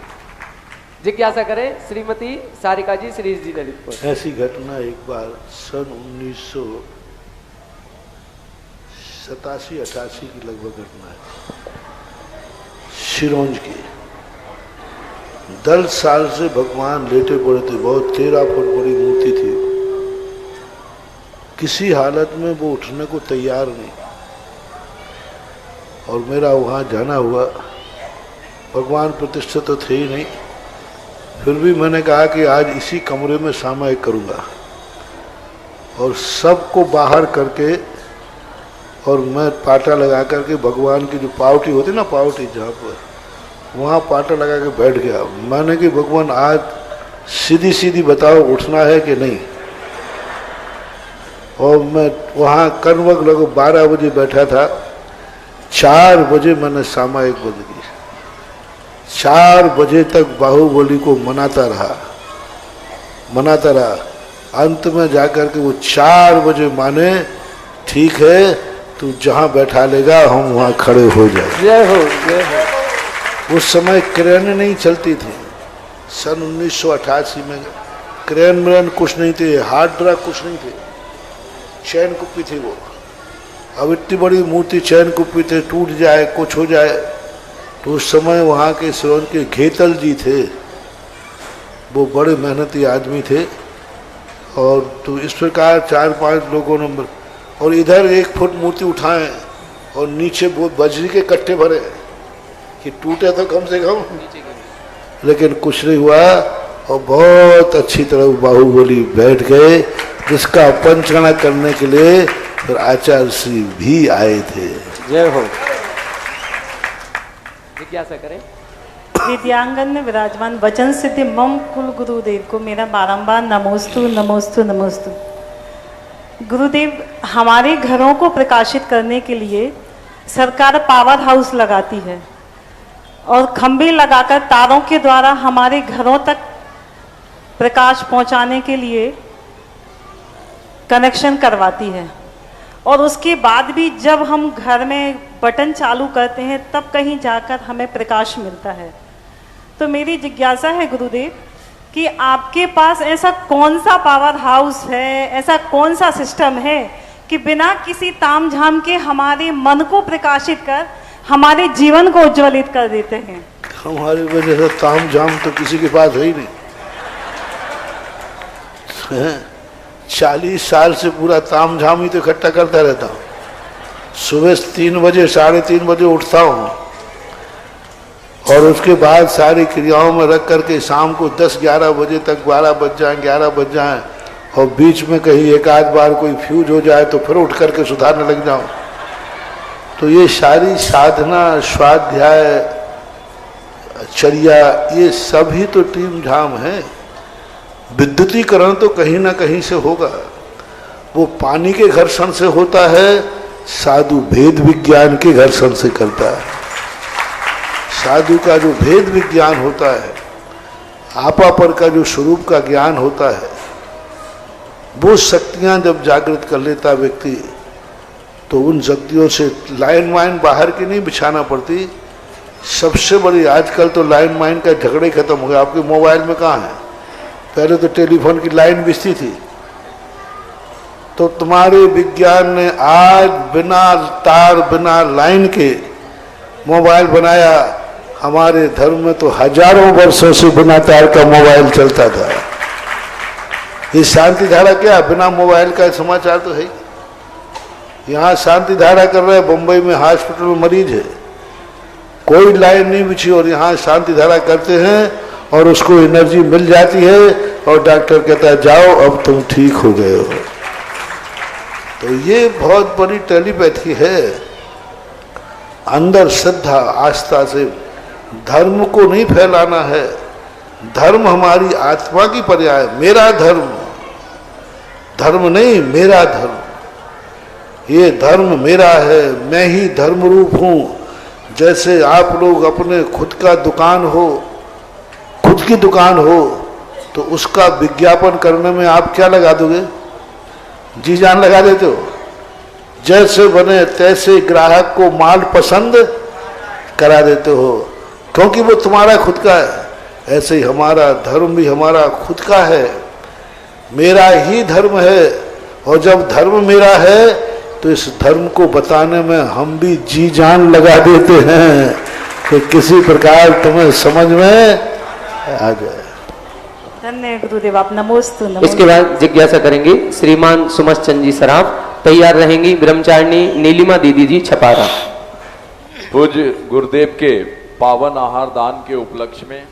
जिज्ञासा करें श्रीमती सारिका जी, श्रीश जी, ललितपुर। ऐसी घटना एक बार सन 1987-88 की लगभग घटना है, सिरोंज की। 10 साल से भगवान लेटे पड़े थे, बहुत 13 फुट बड़ी मूर्ति थी। किसी हालत में वो उठने को तैयार नहीं, और मेरा वहाँ जाना हुआ। भगवान प्रतिष्ठित तो थे ही नहीं, फिर भी मैंने कहा कि आज इसी कमरे में सामायिक करूँगा, और सबको बाहर करके और मैं पाटा लगा करके भगवान की जो पावटी होती ना, पावटी जहाँ पर, वहाँ पाटा लगा के बैठ गया। मैंने कि भगवान आज सीधी सीधी बताओ उठना है कि नहीं। और मैं वहाँ करीब लगभग 12 बजे बैठा था, 4 बजे मैंने सामायिक बज दी। 4 बजे तक बाहुबली को मनाता रहा। अंत में जाकर के वो 4 बजे माने, ठीक है तू जहाँ बैठा लेगा हम वहाँ खड़े हो जाए। जय हो। उस समय क्रेन नहीं चलती थी, सन 1988 में क्रेन कुछ नहीं थे, हार्ड ड्राइव कुछ नहीं थे, चैन कुप्पी थी वो। अब इतनी बड़ी मूर्ति चैन कुप्पी थे, टूट जाए कुछ हो जाए। तो उस समय वहाँ के सिरोंज के घेतल जी थे, वो बड़े मेहनती आदमी थे। और तो इस प्रकार 4-5 लोगों ने, और इधर 1 फुट मूर्ति उठाएं और नीचे वो बजरी के कट्टे भरे कि टूटे तो कम से कम, लेकिन कुछ नहीं हुआ। और बहुत अच्छी तरह बाहुबली बैठ गए, जिसका पंचकर्मा करने के लिए फिर आचार्य श्री भी आए थे। जय हो। जिज्ञासा करें। विद्यांगन में विराजमान वचन सिद्धि मम कुल गुरुदेव को मेरा बारंबार नमोस्तु नमोस्तु नमोस्तु। गुरुदेव, हमारे घरों को प्रकाशित करने के लिए सरकार पावर हाउस लगाती है और खंभे लगाकर तारों के द्वारा हमारे घरों तक प्रकाश पहुंचाने के लिए कनेक्शन करवाती है, और उसके बाद भी जब हम घर में बटन चालू करते हैं तब कहीं जाकर हमें प्रकाश मिलता है। तो मेरी जिज्ञासा है गुरुदेव कि आपके पास ऐसा कौन सा पावर हाउस है, ऐसा कौन सा सिस्टम है कि बिना किसी तामझाम के हमारे मन को प्रकाशित कर हमारे जीवन को उज्ज्वलित कर देते हैं। हमारी वजह से तामझाम तो किसी के पास है ही नहीं। 40 साल से पूरा तामझाम ही तो इकट्ठा करता रहता हूँ। सुबह 3 बजे 3:30 बजे उठता हूँ और उसके बाद सारी क्रियाओं में रख करके शाम को 10-11 बजे तक 12 बज जाए 11 बज जाए, और बीच में कहीं एक आध बार कोई फ्यूज हो जाए तो फिर उठ करके सुधारने लग जाऊँ। तो ये सारी साधना, स्वाध्याय, चर्या, ये सभी तो टीम झाम है। विद्युतीकरण तो कहीं ना कहीं से होगा। वो पानी के घर्षण से होता है, साधु भेद विज्ञान के घर्षण से करता है। साधु का जो भेद विज्ञान होता है, आपा पर का जो स्वरूप का ज्ञान होता है, वो शक्तियां जब जागृत कर लेता व्यक्ति, तो उन शक्तियों से लाइन वाइन बाहर की नहीं बिछाना पड़ती। सबसे बड़ी आजकल तो लाइन वाइन का झगड़े खत्म हो गया। आपके मोबाइल में कहाँ है? पहले तो टेलीफोन की लाइन बिछती थी। तो तुम्हारे विज्ञान ने आज बिना तार, बिना लाइन के मोबाइल बनाया। हमारे धर्म में तो हजारों वर्षों से बिना तार का मोबाइल चलता था। ये शांति धारा क्या, बिना मोबाइल का समाचार तो है। यहाँ शांति धारा कर रहे हैं, बम्बई में हॉस्पिटल में मरीज है, कोई लाइन नहीं बिछी, और यहाँ शांति धारा करते हैं और उसको एनर्जी मिल जाती है और डॉक्टर कहता है जाओ अब तुम ठीक हो गए हो। तो ये बहुत बड़ी टेलीपैथी है। अंदर श्रद्धा आस्था से धर्म को नहीं फैलाना है। धर्म हमारी आत्मा की पर्याय। मेरा धर्म, धर्म नहीं मेरा धर्म। ये धर्म मेरा है, मैं ही धर्म रूप हूँ। जैसे आप लोग अपने खुद का दुकान हो, खुद की दुकान हो, तो उसका विज्ञापन करने में आप क्या लगा दोगे? जी जान लगा देते हो। जैसे बने तैसे ग्राहक को माल पसंद करा देते हो, क्योंकि वो तुम्हारा खुद का है। ऐसे ही हमारा धर्म भी हमारा खुद का है, मेरा ही धर्म है। और जब धर्म मेरा है तो इस धर्म को बताने में हम भी जी जान लगा देते हैं कि किसी प्रकार तुम्हें समझ में आ जाए। धन्यवाद गुरुदेव, आप नमोस्तु नमोस्तु। इसके बाद जिज्ञासा करेंगे श्रीमान सुमस चंद जी सराफ। तैयार रहेंगी ब्रह्मचारिणी नीलिमा दीदी जी छपारा। पूज्य गुरुदेव के पावन आहार दान के उपलक्ष्य में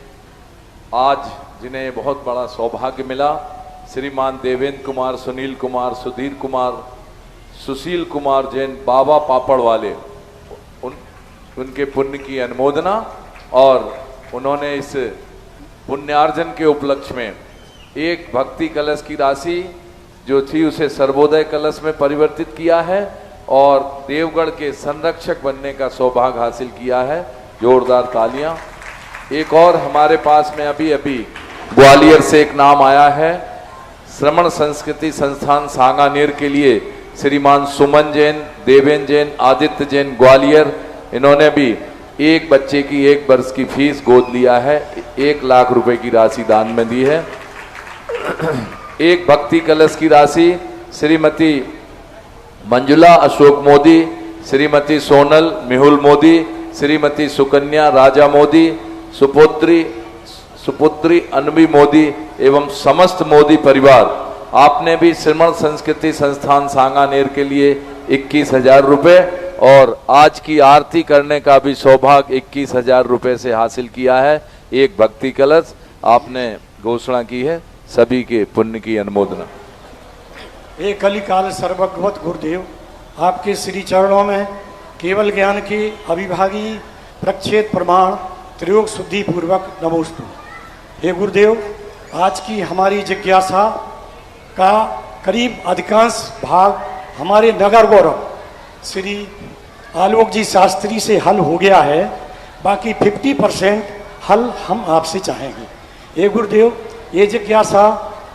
आज जिन्हें बहुत बड़ा सौभाग्य मिला, श्रीमान देवेंद्र कुमार, सुनील कुमार, सुधीर कुमार, सुशील कुमार जैन, बाबा पापड़ वाले, उनके पुण्य की अनुमोदना, और उन्होंने इस पुण्यार्जन के उपलक्ष्य में एक भक्ति कलश की राशि जो थी उसे सर्वोदय कलश में परिवर्तित किया है और देवगढ़ के संरक्षक बनने का सौभाग्य हासिल किया है। जोरदार तालियां। एक और हमारे पास में अभी अभी ग्वालियर से एक नाम आया है, श्रमण संस्कृति संस्थान सांगानेर के लिए श्रीमान सुमन जैन, देवेंद्र जैन, आदित्य जैन ग्वालियर। इन्होंने भी एक बच्चे की 1 वर्ष की फीस गोद लिया है, 1 लाख रुपए की राशि दान में दी है। एक भक्ति कलश की राशि श्रीमती मंजुला अशोक मोदी, श्रीमती सोनल मेहुल मोदी, श्रीमती सुकन्या राजा मोदी, सुपुत्री अनवी मोदी एवं समस्त मोदी परिवार। आपने भी श्रमण संस्कृति संस्थान सांगानेर के लिए 21,000 रुपये और आज की आरती करने का भी सौभाग्य 21,000 रुपये से हासिल किया है। एक भक्ति कलश आपने घोषणा की है। सभी के पुण्य की अनुमोदना। हे कलिकाल सर्वभगवत गुरुदेव, आपके श्री चरणों में केवल ज्ञान के अभिभागी प्रक्षेत्र प्रमाण त्रियोग शुद्धि पूर्वक नमोस्तु। हे गुरुदेव, आज की हमारी जिज्ञासा का करीब अधिकांश भाग हमारे नगर गौरव श्री आलोक जी शास्त्री से हल हो गया है, बाकी 50% हल हम आपसे चाहेंगे। हे गुरुदेव, ये जिज्ञासा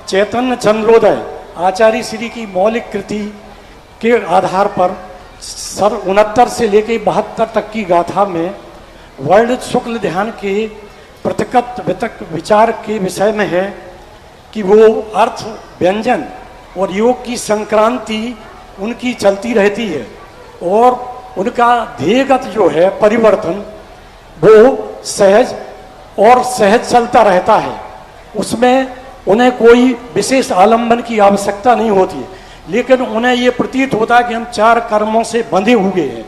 चैतन्य चंद्रोदय आचार्य श्री की मौलिक कृति के आधार पर 69 से लेकर 72 तक की गाथा में वर्ल्ड शुक्ल ध्यान के प्रत्यक्ष वितक विचार के विषय में है कि वो अर्थ व्यंजन और योग की संक्रांति उनकी चलती रहती है और उनका ध्येयगत जो है परिवर्तन वो सहज और सहज चलता रहता है। उसमें उन्हें कोई विशेष आलंबन की आवश्यकता नहीं होती है, लेकिन उन्हें ये प्रतीत होता है कि हम 4 कर्मों से बंधे हुए हैं।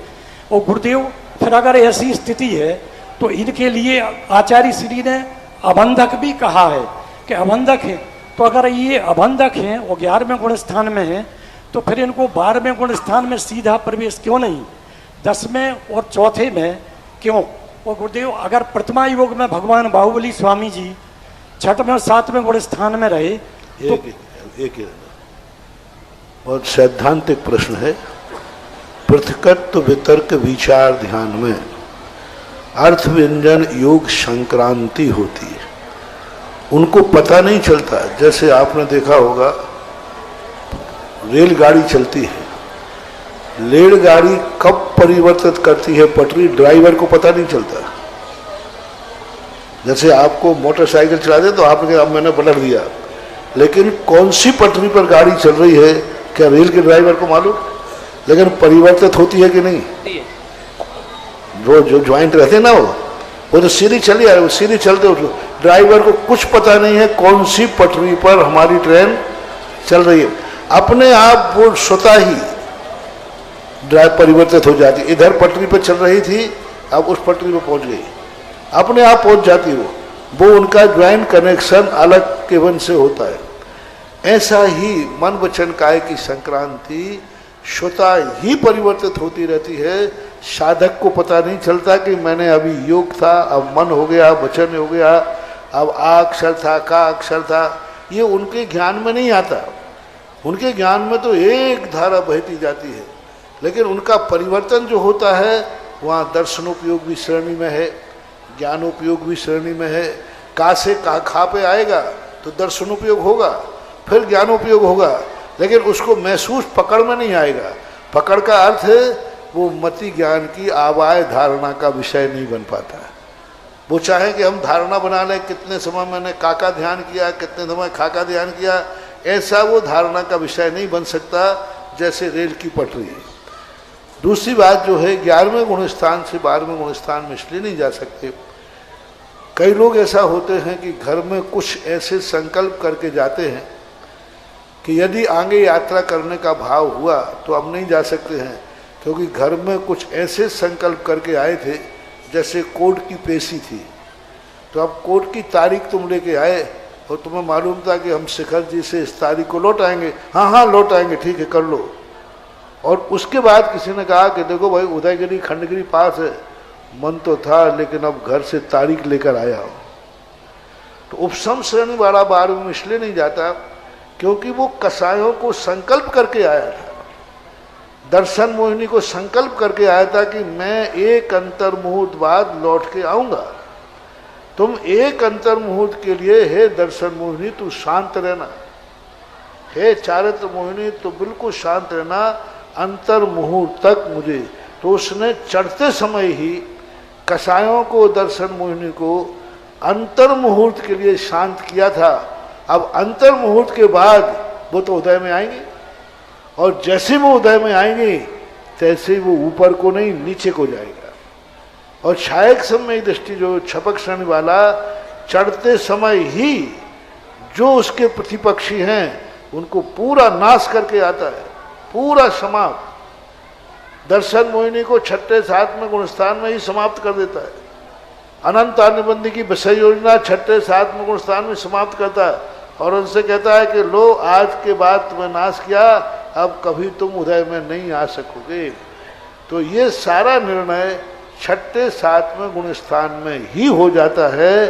और गुरुदेव, फिर अगर ऐसी स्थिति है तो इनके लिए आचार्य श्री ने अबंधक भी कहा है कि अबंधक है। तो अगर ये अबंधक हैं और 11वें गुण स्थान में हैं तो फिर इनको 12वें गुण स्थान में सीधा प्रवेश क्यों नहीं, 10वें और 4थे में क्यों? और गुरुदेव, अगर प्रतिमा योग में भगवान बाहुबली स्वामी जी 6वें और 7वें गुण स्थान में रहे तो एक बहुत सैद्धांतिक प्रश्न है। पृथकत्व वितर्क विचार ध्यान में अर्थ व्यंजन योग संक्रांति होती है, उनको पता नहीं चलता। जैसे आपने देखा होगा रेलगाड़ी चलती है, रेलगाड़ी कब परिवर्तित करती है पटरी, ड्राइवर को पता नहीं चलता। जैसे आपको मोटरसाइकिल चला दे तो आपने कहा अब मैंने पलट दिया, लेकिन कौन सी पटरी पर गाड़ी चल रही है क्या रेल के ड्राइवर को मालूम? लेकिन परिवर्तित होती है कि नहीं? जो ज्वाइंट रहते ना वो तो सीधी चली आ रही, वो सीधी चलते हो, ड्राइवर को कुछ पता नहीं है कौन सी पटरी पर हमारी ट्रेन चल रही है। अपने आप वो स्वतः ही ड्राइव परिवर्तित हो जाती। इधर पटरी पर चल रही थी, अब उस पटरी पर पहुंच गई, अपने आप पहुंच जाती वो उनका ज्वाइंट कनेक्शन अलग केवल से होता है। ऐसा ही मन वचन काय की संक्रांति स्वतः ही परिवर्तित होती रहती है। साधक को पता नहीं चलता कि मैंने अभी योग था, अब मन हो गया, वचन हो गया, अब आ अक्षर था, का अक्षर था, ये उनके ज्ञान में नहीं आता। उनके ज्ञान में तो एक धारा बहती जाती है, लेकिन उनका परिवर्तन जो होता है वहाँ दर्शनोपयोग भी श्रेणी में है, ज्ञानोपयोग भी श्रेणी में है। का से का खा पे आएगा तो दर्शनोपयोग होगा, फिर ज्ञानोपयोग होगा, लेकिन उसको महसूस पकड़ में नहीं आएगा। पकड़ का अर्थ है वो मति ज्ञान की आवाय धारणा का विषय नहीं बन पाता। वो चाहे कि हम धारणा बना लें कितने समय मैंने का ध्यान किया, कितने समय खा का ध्यान किया, ऐसा वो धारणा का विषय नहीं बन सकता जैसे रेल की पटरी है। दूसरी बात जो है 11वें गुण स्थान से 12वें गुण स्थान में इसलिए नहीं जा सकते। कई लोग ऐसा होते हैं कि घर में कुछ ऐसे संकल्प करके जाते हैं कि यदि आगे यात्रा करने का भाव हुआ तो अब नहीं जा सकते हैं, क्योंकि घर में कुछ ऐसे संकल्प करके आए थे जैसे कोर्ट की पेशी थी। तो अब कोर्ट की तारीख तुम लेके आए और तुम्हें मालूम था कि हम शिखर जी से इस तारीख को लौट आएंगे। हाँ लौट आएंगे, ठीक है कर लो। और उसके बाद किसी ने कहा कि देखो भाई उदयगिरी खंडगिरी पास है, मन तो था लेकिन अब घर से तारीख लेकर आया हो। तो उपसम श्रेणी वाला 12वें में इसलिए नहीं जाता क्योंकि वो कसायों को संकल्प करके आया था। दर्शन मोहिनी को संकल्प करके आया था कि मैं एक अंतर मुहूर्त बाद लौट के आऊंगा। तुम एक अंतर मुहूर्त के लिए हे दर्शन मोहिनी तू शांत रहना, हे चारित्र मोहिनी तो बिल्कुल शांत रहना अंतर मुहूर्त तक मुझे। तो उसने चढ़ते समय ही कसायों को दर्शन मोहिनी को अंतर मुहूर्त के लिए शांत किया था। अब अंतर मुहूर्त के बाद वो तो उदय में आएंगे, और जैसे वो उदय में आएंगे तैसे वो ऊपर को नहीं नीचे को जाएगा। और छायक समय दृष्टि जो छपक श्रेणी वाला चढ़ते समय ही जो उसके प्रतिपक्षी हैं उनको पूरा नाश करके आता है, पूरा समाप्त। दर्शन मोहिनी को 6ठे 7वें गुणस्थान में ही समाप्त कर देता है। अनंत अनुबंधी की विषय योजना 6ठे 7वें गुणस्थान में समाप्त करता है और उनसे कहता है कि लो आज के बाद तुम्हें नाश किया, अब कभी तुम उदय में नहीं आ सकोगे। तो ये सारा निर्णय छठे सातवें गुण स्थान में ही हो जाता है,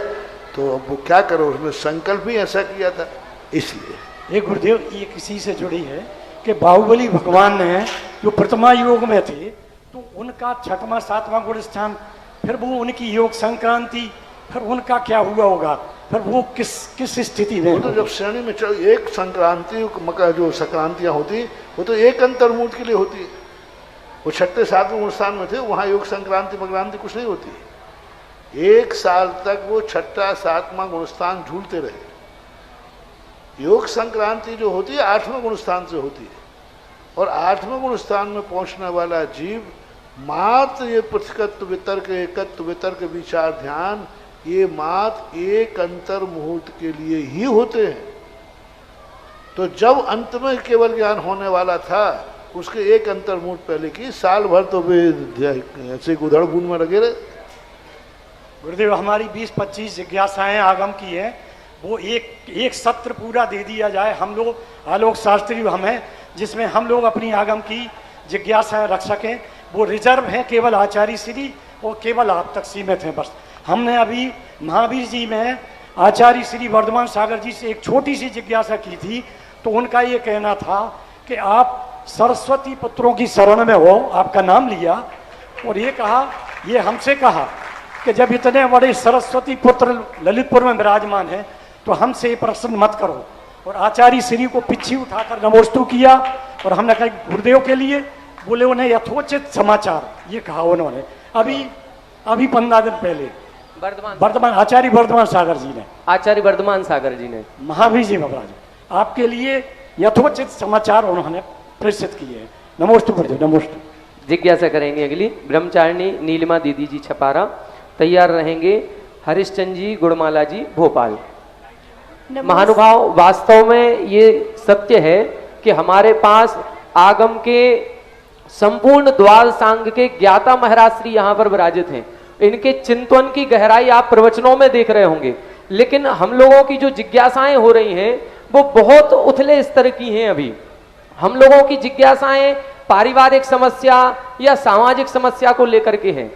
तो अब वो क्या करो, उसमें संकल्प ही ऐसा किया था इसलिए। ये गुरुदेव ये किसी से जुड़ी है कि बाहुबली भगवान ने जो प्रतिमा योग में थे, तो उनका छठवां सातवां गुण स्थान, फिर वो उनकी योग संक्रांति, फिर उनका क्या हुआ होगा, फिर वो किस स्थिति में। तो जब श्रेणी में चल, एक संक्रांति मका जो संक्रांतियां होती वो तो एक अंतर्मूर्त के लिए होती है। वो छठे सातवें गुण स्थान में थे, वहाँ योग संक्रांति मक्रांति कुछ नहीं होती। 1 साल तक वो छठा सातवां गुण स्थान झूलते रहे। योग संक्रांति जो होती है 8वें गुण स्थान से होती है, और 8वें गुण स्थान में पहुंचने वाला जीव मात्र ये पृथकत्व वितर्क एकत्व वितर्क विचार ध्यान, ये मात्र एक अंतर मुहूर्त के लिए ही होते हैं। तो जब अंत में केवल ज्ञान होने वाला था, उसके एक अंतर मुहूर्त पहले की, साल भर तो वे ऐसे उधड़ बूंद में लगे रहे। गुरुदेव हमारी 20-25 जिज्ञासाएं आगम की है, वो एक सत्र पूरा दे दिया जाए, हम लोग आलोक शास्त्री हमें, जिसमें हम लोग अपनी आगम की जिज्ञासाएं रख सकें। वो रिजर्व है केवल आचार्य श्री और केवल आप तक सीमित हैं बस। हमने अभी महावीर जी में आचार्य श्री वर्धमान सागर जी से एक छोटी सी जिज्ञासा की थी, तो उनका ये कहना था कि आप सरस्वती पुत्रों की शरण में हो, आपका नाम लिया और ये कहा, ये हमसे कहा कि जब इतने बड़े सरस्वती पुत्र ललितपुर में विराजमान हैं तो हमसे ये प्रश्न मत करो। और आचार्य श्री को पिछी उठाकर नमोस्तु किया, और हमने कहा गुरुदेव के लिए, बोले उन्हें यथोचित समाचार, ये कहा उन्होंने अभी 15 दिन पहले वर्धमान आचार्य वर्धमान सागर जी ने, आचार्य वर्धमान सागर जी ने महावीर जी महाराज आपके लिए यथोचित समाचार उन्होंने प्रेषित किए हैं। नमोस्तु गुरुदेव, नमोस्तु। जिज्ञासा करेंगे अगली ब्रह्मचारिणी नीलिमा दीदी जी छपारा, तैयार रहेंगे हरिश्चंद्र जी गुड़माला जी भोपाल। महानुभाव, वास्तव में ये सत्य है कि हमारे पास आगम के संपूर्ण द्वार सांग के ज्ञाता महाराज श्री यहाँ पर विराजित हैं। इनके चिंतन की गहराई आप प्रवचनों में देख रहे होंगे, लेकिन हम लोगों की जो जिज्ञासाएं हो रही हैं वो बहुत उथले स्तर की हैं। अभी हम लोगों की जिज्ञासाएं पारिवारिक समस्या या सामाजिक समस्या को लेकर के हैं।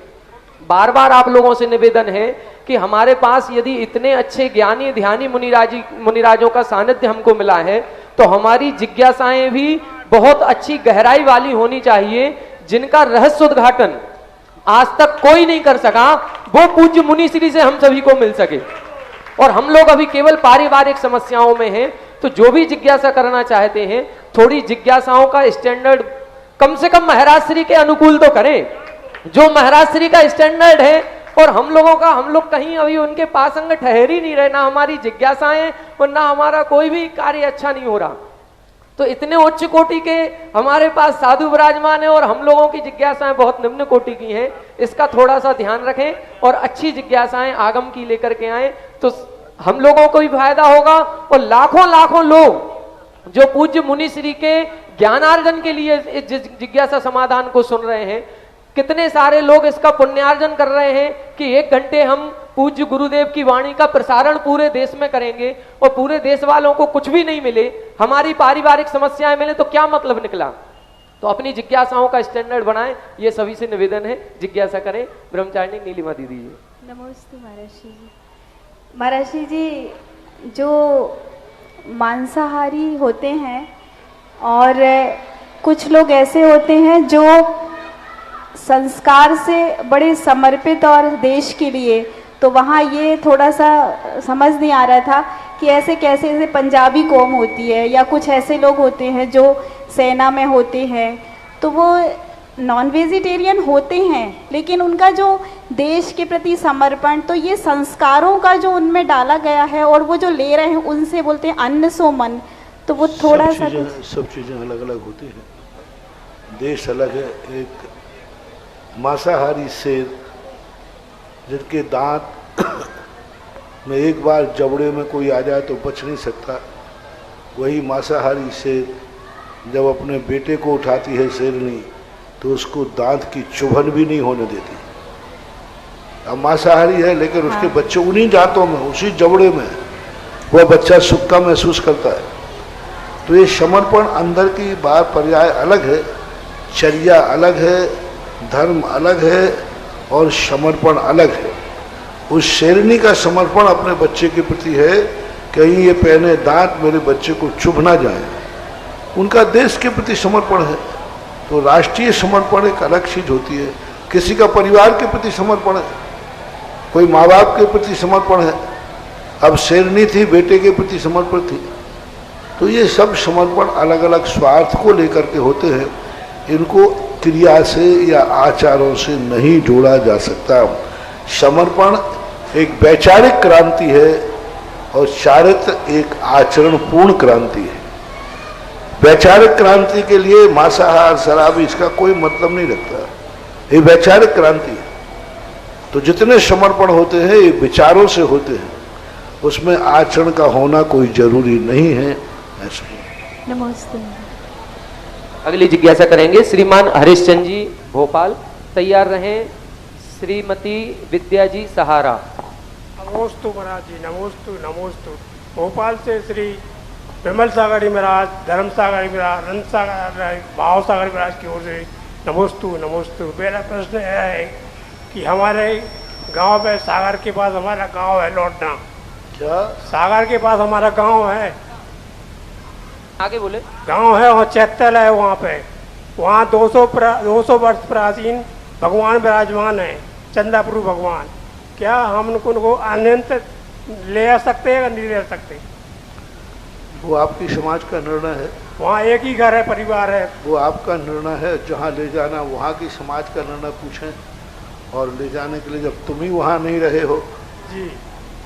बार बार आप लोगों से निवेदन है कि हमारे पास यदि इतने अच्छे ज्ञानी ध्यानी मुनिराजों का सानिध्य हमको मिला है, तो हमारी जिज्ञासाएं भी बहुत अच्छी गहराई वाली होनी चाहिए, जिनका रहस्य उद्घाटन आज तक कोई नहीं कर सका, वो पूज्य मुनि श्री से हम सभी को मिल सके। और हम लोग अभी केवल पारिवारिक समस्याओं में हैं, तो जो भी जिज्ञासा करना चाहते हैं, थोड़ी जिज्ञासाओं का स्टैंडर्ड कम से कम महाराज श्री के अनुकूल तो करें, जो महाराज श्री का स्टैंडर्ड है। और हम लोग कहीं अभी उनके पासंग ठहर ही नहीं रहे, ना हमारी जिज्ञासाएं और ना हमारा कोई भी कार्य अच्छा नहीं हो रहा। तो इतने उच्च कोटि के हमारे पास साधु विराजमान है और हम लोगों की जिज्ञासाएं बहुत निम्न कोटि की हैं। इसका थोड़ा सा ध्यान रखें और अच्छी जिज्ञासाएं आगम की लेकर के आए, तो हम लोगों को भी फायदा होगा। और लाखों लोग जो पूज्य मुनि श्री के ज्ञानार्जन के लिए इस जिज्ञासा समाधान को सुन रहे हैं, कितने सारे लोग इसका पुण्यार्जन कर रहे हैं कि 1 घंटे हम पूज्य गुरुदेव की वाणी का प्रसारण पूरे देश में करेंगे और पूरे देश वालों को कुछ भी नहीं मिले, हमारी पारिवारिक समस्याएं मिले, तो क्या मतलब निकला। तो अपनी जिज्ञासाओं का स्टैंडर्ड बनाएं, ये सभी से निवेदन है। जिज्ञासा करें। ब्रह्मचारिणी नीलिमा दीदी जी। नमस्ते महर्षि जी। महर्षि जी, जो मांसाहारी होते हैं और कुछ लोग ऐसे होते हैं जो संस्कार से बड़े समर्पित और देश के लिए, तो वहाँ ये थोड़ा सा समझ नहीं आ रहा था कि ऐसे कैसे, जैसे पंजाबी कौम होती है या कुछ ऐसे लोग होते हैं जो सेना में होते हैं, तो वो नॉन वेजिटेरियन होते हैं, लेकिन उनका जो देश के प्रति समर्पण, तो ये संस्कारों का जो उनमें डाला गया है और वो जो ले रहे हैं, उनसे बोलते हैं अन्न सो मन, तो वो थोड़ा सा सब चीज़ें अलग अलग होती हैं। देश अलग है। एक मांसाहारी शेर जिनके दांत में एक बार जबड़े में कोई आ जाए तो बच नहीं सकता, वही मांसाहारी शेर जब अपने बेटे को उठाती है शेरनी, तो उसको दांत की चुभन भी नहीं होने देती। अब मांसाहारी है लेकिन उसके बच्चे उन्हीं दांतों में, उसी जबड़े में वह बच्चा सुख का महसूस करता है। तो ये समर्पण अंदर की बात पर्याय अलग है, चर्या अलग है, धर्म अलग है, और समर्पण अलग है। उस शेरनी का समर्पण अपने बच्चे के प्रति है, कहीं ये पहने दांत मेरे बच्चे को चुभ ना जाए, उनका देश के प्रति समर्पण है। तो राष्ट्रीय समर्पण एक अलग चीज होती है, किसी का परिवार के प्रति समर्पण है, कोई माँ बाप के प्रति समर्पण है, अब शेरनी थी बेटे के प्रति समर्पण थी। तो ये सब समर्पण अलग अलग स्वार्थ को लेकर के होते हैं, इनको क्रिया से या आचारों से नहीं जोड़ा जा सकता। समर्पण एक वैचारिक क्रांति है और चारित्र एक आचरण पूर्ण क्रांति है। वैचारिक क्रांति के लिए मांसाहार शराब इसका कोई मतलब नहीं रखता, ये वैचारिक क्रांति है। तो जितने समर्पण होते हैं ये विचारों से होते हैं, उसमें आचरण का होना कोई जरूरी नहीं है। ऐसा नमस्ते। अगली जिज्ञासा करेंगे श्रीमान हरिश्चंद्र जी भोपाल, तैयार रहें। श्रीमती विद्या जी सहारा। नमोस्तु महाराज जी, नमोस्तु नमोस्तु। भोपाल से श्री विमल सागरी महाराज, धर्म सागरी महाराज, रंग सागर, भाव सागरी महाराज की ओर से नमोस्तु नमोस्तु। मेरा प्रश्न यह है कि हमारे गांव में सागर के पास हमारा गांव है लौटना। क्या? सागर के पास हमारा गांव है, आगे बोले। गांव है और चैतल है वहाँ पे। वहाँ 200 वर्ष प्राचीन भगवान विराजमान है, चंदापुर भगवान। क्या हम उनको अनंत ले आ सकते हैं या नहीं ले सकते? वो आपकी समाज का निर्णय है, वहाँ एक ही घर है, परिवार है। वो आपका निर्णय है। जहाँ ले जाना वहाँ की समाज का निर्णय पूछें, और ले जाने के लिए जब तुम ही वहाँ नहीं रहे हो जी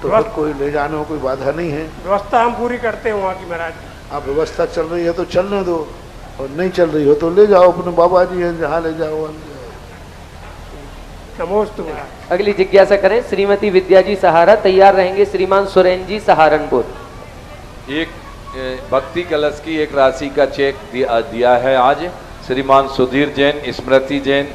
तो फिर कोई ले जाने में कोई बाधा नहीं है। व्यवस्था हम पूरी करते हैं वहाँ की महाराज। आप व्यवस्था चल रही है तो चलने दो, और नहीं चल रही हो तो ले जाओ, अपने बाबा जी हैं जहाँ ले जाओ। नमोस्तु। अगली जिज्ञासा करें श्रीमती विद्या जी सहारा, तैयार रहेंगे श्रीमान सुरेन जी सहारनपुर। एक भक्ति कलश की एक राशि का चेक दिया है आज श्रीमान सुधीर जैन, स्मृति जैन,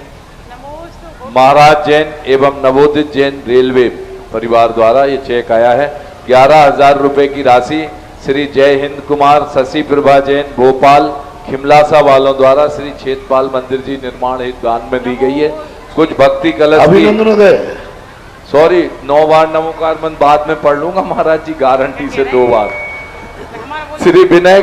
महाराज जैन एवं नवोदित जैन रेलवे परिवार द्वारा ये चेक आया है। 11,000 रुपए की राशि श्री जय हिंद कुमार, शशि प्रभा जैन भोपाल, खिमलासा वालों द्वारा श्री छेदपाल मंदिर जी निर्माण हेतु दान में दी गई है। कुछ भक्ति कलश अभिनंदन। सॉरी 9 बार नमोकार मंत्र बाद में पढ़ लूंगा महाराज जी, गारंटी से 2 बार। श्री विनय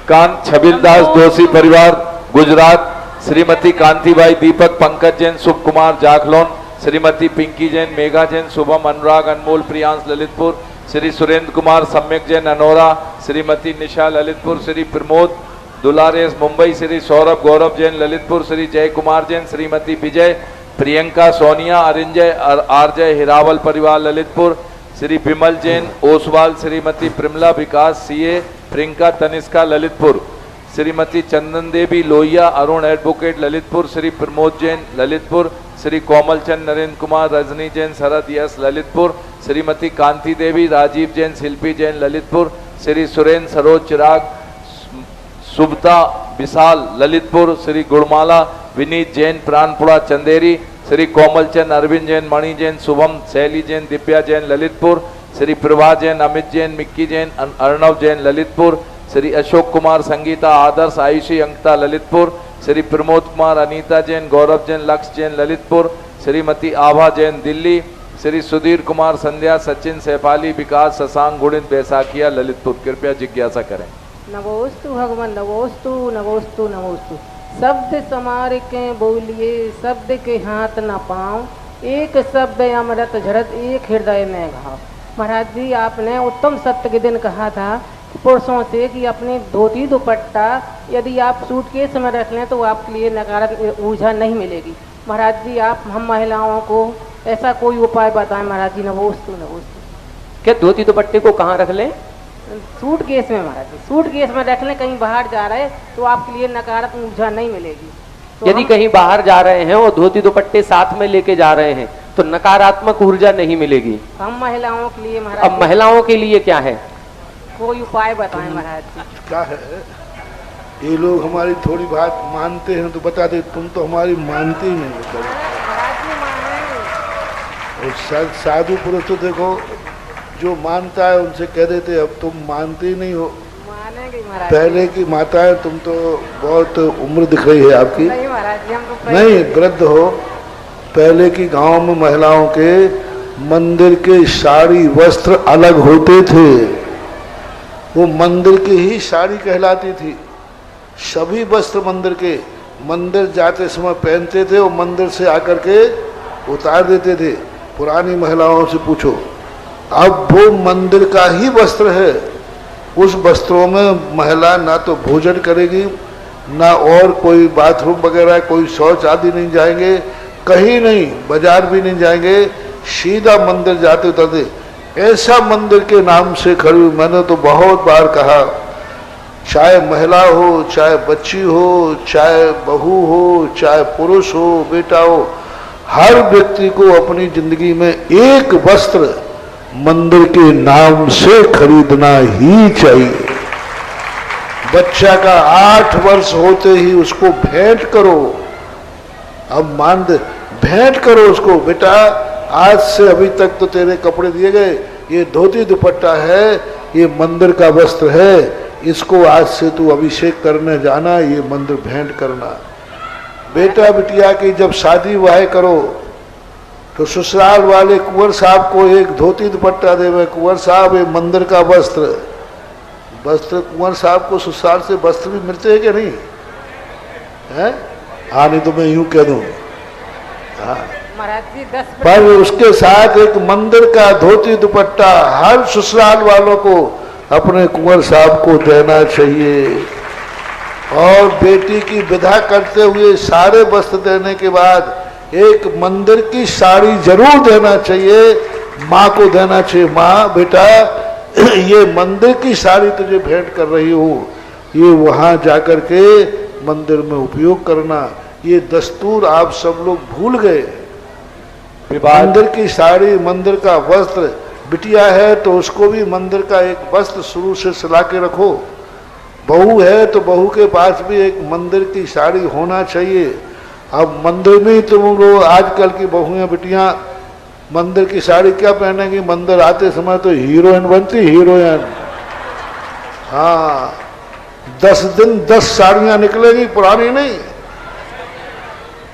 कांत छबिलदास दोषी परिवार गुजरात, श्रीमती कांतिबाई दीपक पंकज जैन शुभ कुमार जाखलोन, श्रीमती पिंकी जैन मेघा जैन शुभम अनुराग अनमोल प्रियांश ललितपुर, श्री सुरेंद्र कुमार सम्यक जैन अनोरा, श्रीमती निशा ललितपुर, श्री प्रमोद दुलारेस मुंबई, श्री सौरभ गौरव जैन ललितपुर, श्री जय कुमार जैन, श्रीमती विजय प्रियंका सोनिया अरिंजय आरजय हिरावल परिवार ललितपुर, श्री विमल जैन ओसवाल, श्रीमती प्रिमला विकास सीए प्रियंका तनिष्का ललितपुर, श्रीमती चंदन देवी लोहिया अरुण एडवोकेट ललितपुर, श्री प्रमोद जैन ललितपुर, श्री कोमलचंद नरेंद्र कुमार रजनी जैन शरद यस ललितपुर, श्रीमती कांति देवी राजीव जैन शिल्पी जैन ललितपुर, श्री सुरेंद्र सरोज चिराग सुबता विशाल ललितपुर, श्री गुड़माला विनीत जैन प्राणपुरा चंदेरी, श्री कोमलचंद अरविंद जैन मणि जैन शुभम शैली जैन दिव्या जैन ललितपुर, श्री प्रभा जैन अमित जैन मिक्की जैन अर्णव जैन ललितपुर, श्री अशोक कुमार संगीता आदर्श आयुषी अंकिता ललितपुर, श्री प्रमोद कुमार अनीता जैन गौरव जैन लक्ष्य जैन ललितपुर, श्रीमती आभा जैन दिल्ली, श्री सुधीर कुमार संध्या सचिन सैफाली विकास शशांक गुणित बैसाखिया ललितपुर। कृपया जिज्ञासा करें। नमोस्तु भगवान, नमोस्तु नमोस्तु नमोस्तु। शब्द समार के बोलिए, शब्द के हाथ न पाँव, एक शब्द अमृत झड़त एक हृदय में घाव। महाराज जी आपने उत्तम सत्य के दिन कहा था पुरुषों से कि अपनी धोती दुपट्टा यदि आप सूटकेस में रख लें तो आपके लिए नकारात्मक ऊर्जा नहीं मिलेगी। महाराज जी आप हम महिलाओं को ऐसा कोई उपाय बताएं महाराज जी। नमोस्तु नमोस्तु। क्या धोती दुपट्टे को कहाँ रख लें? सूटकेस में महाराज जी, सूटकेस में रख लें। कहीं बाहर जा रहे तो आपके लिए नकारात्मक ऊर्जा नहीं मिलेगी। तो यदि कहीं बाहर जा रहे हैं और धोती दुपट्टे साथ में लेके जा रहे हैं तो नकारात्मक ऊर्जा नहीं मिलेगी। हम महिलाओं के लिए महाराज, अब महिलाओं के लिए क्या है? कोई उपाय बताएं महाराज जी। क्या है? ये लोग हमारी थोड़ी बात मानते हैं तो बता दे, तुम तो हमारी मानते ही नहीं। और साधु पुरुष तो देखो जो मानता है उनसे कह देते अब तुम मानते ही नहीं हो। मानेंगे महाराज। पहले की माताएं, तुम तो बहुत उम्र दिख रही है आपकी। नहीं महाराज जी, हम तो नहीं वृद्ध हो, पहले की गांव में महिलाओं के मंदिर के साड़ी वस्त्र अलग होते थे, वो मंदिर की ही साड़ी कहलाती थी। सभी वस्त्र मंदिर के मंदिर जाते समय पहनते थे, वो मंदिर से आकर के उतार देते थे। पुरानी महिलाओं से पूछो, अब वो मंदिर का ही वस्त्र है। उस वस्त्रों में महिला ना तो भोजन करेगी, ना और कोई बाथरूम वगैरह, कोई शौच आदि नहीं जाएंगे, कहीं नहीं, बाजार भी नहीं जाएंगे, सीधा मंदिर जाते उतरते। ऐसा मंदिर के नाम से खड़ी, मैंने तो बहुत बार कहा, चाहे महिला हो, चाहे बच्ची हो, चाहे बहू हो, चाहे पुरुष हो, बेटा हो, हर व्यक्ति को अपनी जिंदगी में एक वस्त्र मंदिर के नाम से खरीदना ही चाहिए। बच्चा का 8 वर्ष होते ही उसको भेंट करो। अब मान दे, भेंट करो उसको, बेटा आज से अभी तक तो तेरे कपड़े दिए गए, ये धोती दुपट्टा है, ये मंदिर का वस्त्र है, इसको आज से तू अभिषेक करने जाना, ये मंदिर भेंट करना। बेटा बिटिया की जब शादी वाह करो तो ससुराल वाले कुंवर साहब को एक धोती दुपट्टा देवे, कुंवर साहब ये मंदिर का वस्त्र। कुंवर साहब को ससुराल से वस्त्र भी मिलते हैं कि नहीं है? हाँ, नहीं तो मैं यूं कह दूं, हाँ। पर उसके साथ एक मंदिर का धोती दुपट्टा हर ससुराल वालों को अपने कुंवर साहब को देना चाहिए। और बेटी की विदा करते हुए सारे वस्त्र देने के बाद एक मंदिर की साड़ी जरूर देना चाहिए, माँ को देना चाहिए। माँ बेटा ये मंदिर की साड़ी तुझे भेंट कर रही हूँ, ये वहाँ जाकर के मंदिर में उपयोग करना। ये दस्तूर आप सब लोग भूल गए। मंदिर की साड़ी, मंदिर का वस्त्र, बिटिया है तो उसको भी मंदिर का एक वस्त्र शुरू से सिला के रखो। बहू है तो बहू के पास भी एक मंदिर की साड़ी होना चाहिए। अब मंदिर में ही तुम लोग, आजकल की बहुएं बिटियां मंदिर की साड़ी क्या पहनेंगी? मंदिर आते समय तो हीरोइन बनती, हीरोइन। हाँ, 10 दिन 10 साड़ियां निकलेगी, पुरानी नहीं।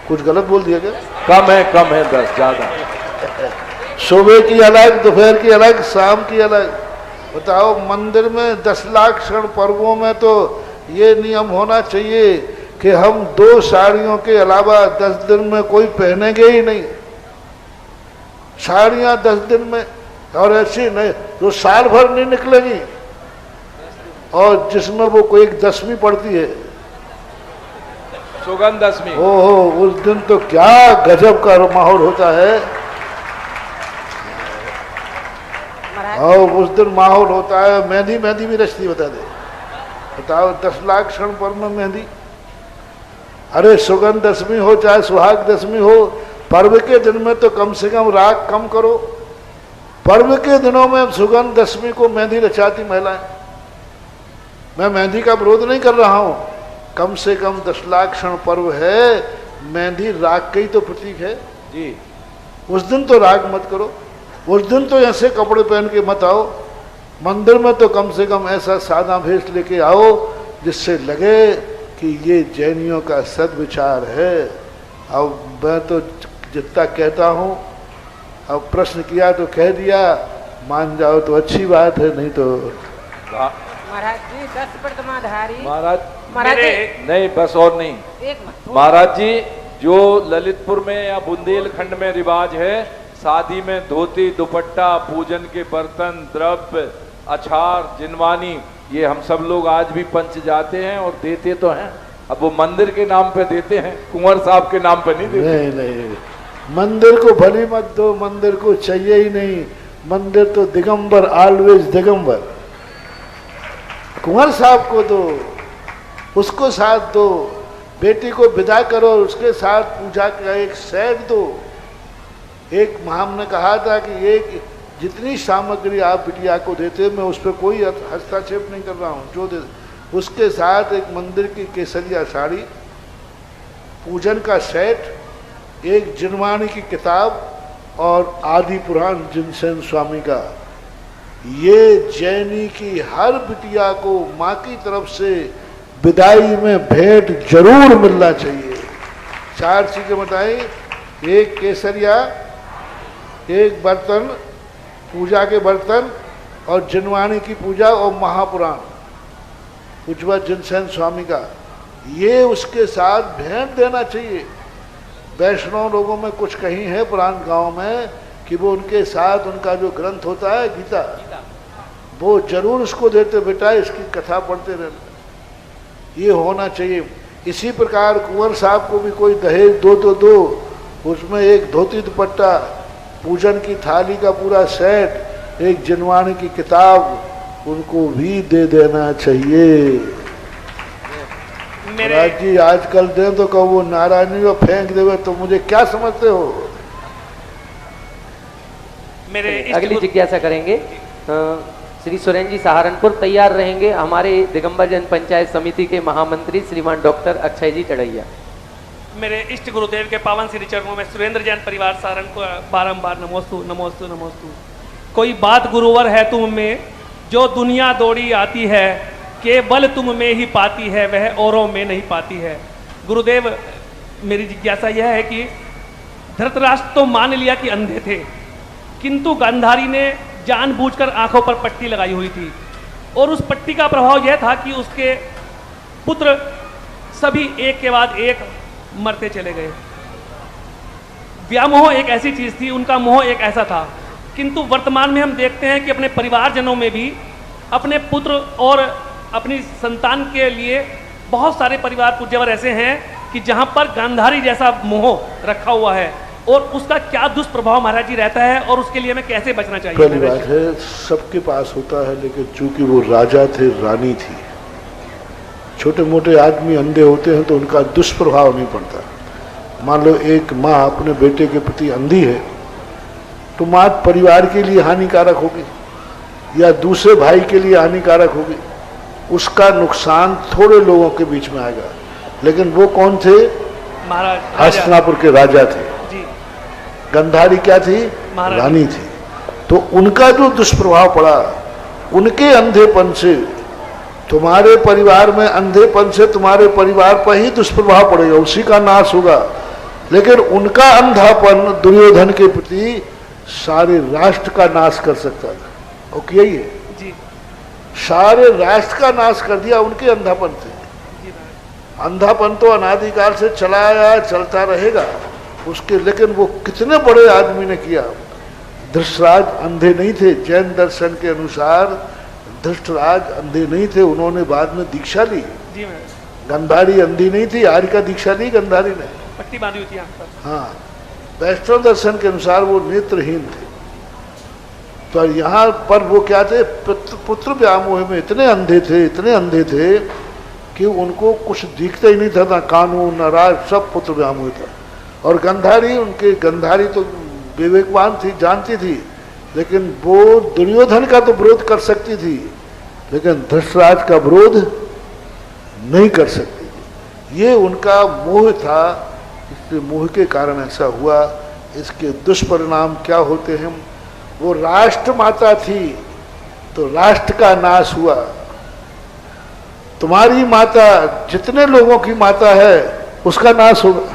कुछ गलत बोल दिया क्या? कम है 10 ज्यादा। सुबह की अलग, दोपहर की अलग, शाम की अलग। बताओ, मंदिर में 10 लाख क्षण पर्वों में तो ये नियम होना चाहिए कि हम 2 साड़ियों के अलावा 10 दिन में कोई पहनेंगे ही नहीं। साड़ियां 10 दिन में, और ऐसी नहीं जो साल भर नहीं निकलेगी, और जिसमें वो कोई एक 10वीं पड़ती है, सुगंध दशमी। ओहो, उस दिन तो क्या गजब का माहौल होता है। और उस दिन माहौल होता है, मेहंदी भी रचती, बता दे। बताओ, 10 लाख क्षण पर में मेहंदी। अरे सुगंध दशमी हो चाहे सुहाग दशमी हो, पर्व के दिन में तो कम से कम राग कम करो। पर्व के दिनों में सुगंध दशमी को मेहंदी रचाती महिलाएं। मैं मेहंदी का विरोध नहीं कर रहा हूं, कम से कम 10 लाख क्षण पर्व है, मेहंदी राग का ही तो प्रतीक है जी। उस दिन तो राग मत करो, उस दिन तो ऐसे कपड़े पहन के मत आओ। मंदिर में तो कम से कम ऐसा सादा भेष लेके आओ जिससे लगे कि ये जैनियों का सद्विचार है। अब मैं तो जितना कहता हूँ, अब प्रश्न किया तो कह दिया, मान जाओ तो अच्छी बात है, नहीं तो महाराज जी 10 प्रतिमाधारी। महाराज नहीं, बस और नहीं। महाराज जी, जो ललितपुर में या बुंदेलखंड में रिवाज है, शादी में धोती दुपट्टा, पूजन के बर्तन, द्रव्य, अचार, जिनवानी, ये हम सब लोग आज भी पंच जाते हैं और देते तो हैं। अब वो मंदिर के नाम पे देते हैं, कुंवर साहब के नाम पे नहीं देते। नहीं, मंदिर को भली मत दो, मंदिर को चाहिए ही नहीं। मंदिर तो दिगंबर, ऑलवेज दिगंबर। कुंवर साहब को दो, उसको साथ दो, बेटी को विदा करो, उसके साथ पूजा का एक सेट दो। एक हमने कहा था कि एक जितनी सामग्री आप बिटिया को देते, मैं उस पर कोई हस्तक्षेप नहीं कर रहा हूँ, जो दे उसके साथ एक मंदिर की केसरिया साड़ी, पूजन का सेट, एक जिनवानी की किताब और आदि पुराण जिनसेन स्वामी का। ये जैनी की हर बिटिया को माँ की तरफ से विदाई में भेंट जरूर मिलना चाहिए। 4 चीजें बताई, एक केसरिया, एक बर्तन, पूजा के बर्तन और जिनवाणी की पूजा और महापुराण पूज्य जिनसेन स्वामी का, ये उसके साथ भेंट देना चाहिए। वैष्णव लोगों में कुछ कहीं है पुराण गांव में कि वो उनके साथ उनका जो ग्रंथ होता है गीता, वो जरूर उसको देते, बेटा इसकी कथा पढ़ते रहना, ये होना चाहिए। इसी प्रकार कुंवर साहब को भी कोई दहेज दो तो दो, उसमें एक धोती दुपट्टा, पूजन की थाली का पूरा सेट, एक जिनवाणी की किताब उनको भी दे देना चाहिए। महाराज जी आजकल दे तो कहो वो नारायणी को फेंक देवे तो मुझे क्या समझते हो। मेरे अगली जिज्ञासा करेंगे श्री सुरेन जी सहारनपुर, तैयार रहेंगे हमारे दिगंबर जन पंचायत समिति के महामंत्री श्रीमान डॉक्टर अक्षय जी टड़ैया। मेरे इष्ट गुरुदेव के पावन श्री चरणों में सुरेंद्र जैन परिवार सहारनपुर बारंबार नमोस्तु नमोस्तु नमोस्तु। कोई बात गुरुवर है तुम में जो दुनिया दौड़ी आती है, केवल तुम में ही पाती है, वह औरों में नहीं पाती है। गुरुदेव मेरी जिज्ञासा यह है कि धृतराष्ट्र तो मान लिया कि अंधे थे, किंतु गांधारी ने जानबूझकर आंखों पर पट्टी लगाई हुई थी और उस पट्टी का प्रभाव यह था कि उसके पुत्र सभी एक के बाद एक मरते चले गए। व्यामोह एक ऐसी चीज थी, उनका मोह एक ऐसा था, किंतु वर्तमान में हम देखते हैं कि अपने परिवारजनों में भी अपने पुत्र और अपनी संतान के लिए बहुत सारे परिवार पूज्यवर ऐसे हैं कि जहां पर गांधारी जैसा मोह रखा हुआ है, और उसका क्या दुष्प्रभाव महाराज जी रहता है और उसके लिए हमें कैसे बचना चाहिए। पहली बात है सबके पास होता है, लेकिन चूंकि वो राजा थे, रानी थी, छोटे मोटे आदमी अंधे होते हैं तो उनका दुष्प्रभाव नहीं पड़ता। मान लो एक माँ अपने बेटे के प्रति अंधी है तो माँ परिवार के लिए हानिकारक होगी या दूसरे भाई के लिए हानिकारक होगी, उसका नुकसान थोड़े लोगों के बीच में आएगा। लेकिन वो कौन थे? महाराज हस्तिनापुर के राजा थे जी। गंधारी क्या थी? रानी थी। तो उनका जो दुष्प्रभाव पड़ा, उनके अंधेपन से, तुम्हारे परिवार में अंधेपन से तुम्हारे परिवार पर ही दुष्प्रभाव पड़ेगा, उसी का नाश होगा। लेकिन उनका अंधापन दुर्योधन के प्रति सारे राष्ट्र का नाश कर सकता था, और यही है जी। सारे राष्ट्र का नाश कर दिया उनके अंधापन से। अंधापन तो अनादिकाल से चला आया, चलता रहेगा उसके, लेकिन वो कितने बड़े आदमी ने किया। धृतराज अंधे नहीं थे, जैन दर्शन के अनुसार धृतराज अंधे नहीं थे, उन्होंने बाद में दीक्षा ली। गंधारी अंधी नहीं थी, आर्य का दीक्षा ली गंधारी ने, पट्टी बांधी हुई थी आंख पर। हाँ, वैष्णव दर्शन के अनुसार वो नेत्रहीन थे। तो यहाँ पर वो क्या थे? पुत्र व्यामोह में इतने अंधे थे, इतने अंधे थे कि उनको कुछ दिखता ही नहीं था, ना कानून ना राज, सब पुत्र व्यामोह था। और गंधारी तो विवेकवान थी, जानती थी, लेकिन वो दुर्योधन का तो विरोध कर सकती थी, लेकिन धृतराज का विरोध नहीं कर सकती थी। ये उनका मोह था, इसलिए मोह के कारण ऐसा हुआ। इसके दुष्परिणाम क्या होते हैं? वो राष्ट्र माता थी तो राष्ट्र का नाश हुआ। तुम्हारी माता जितने लोगों की माता है उसका नाश होगा।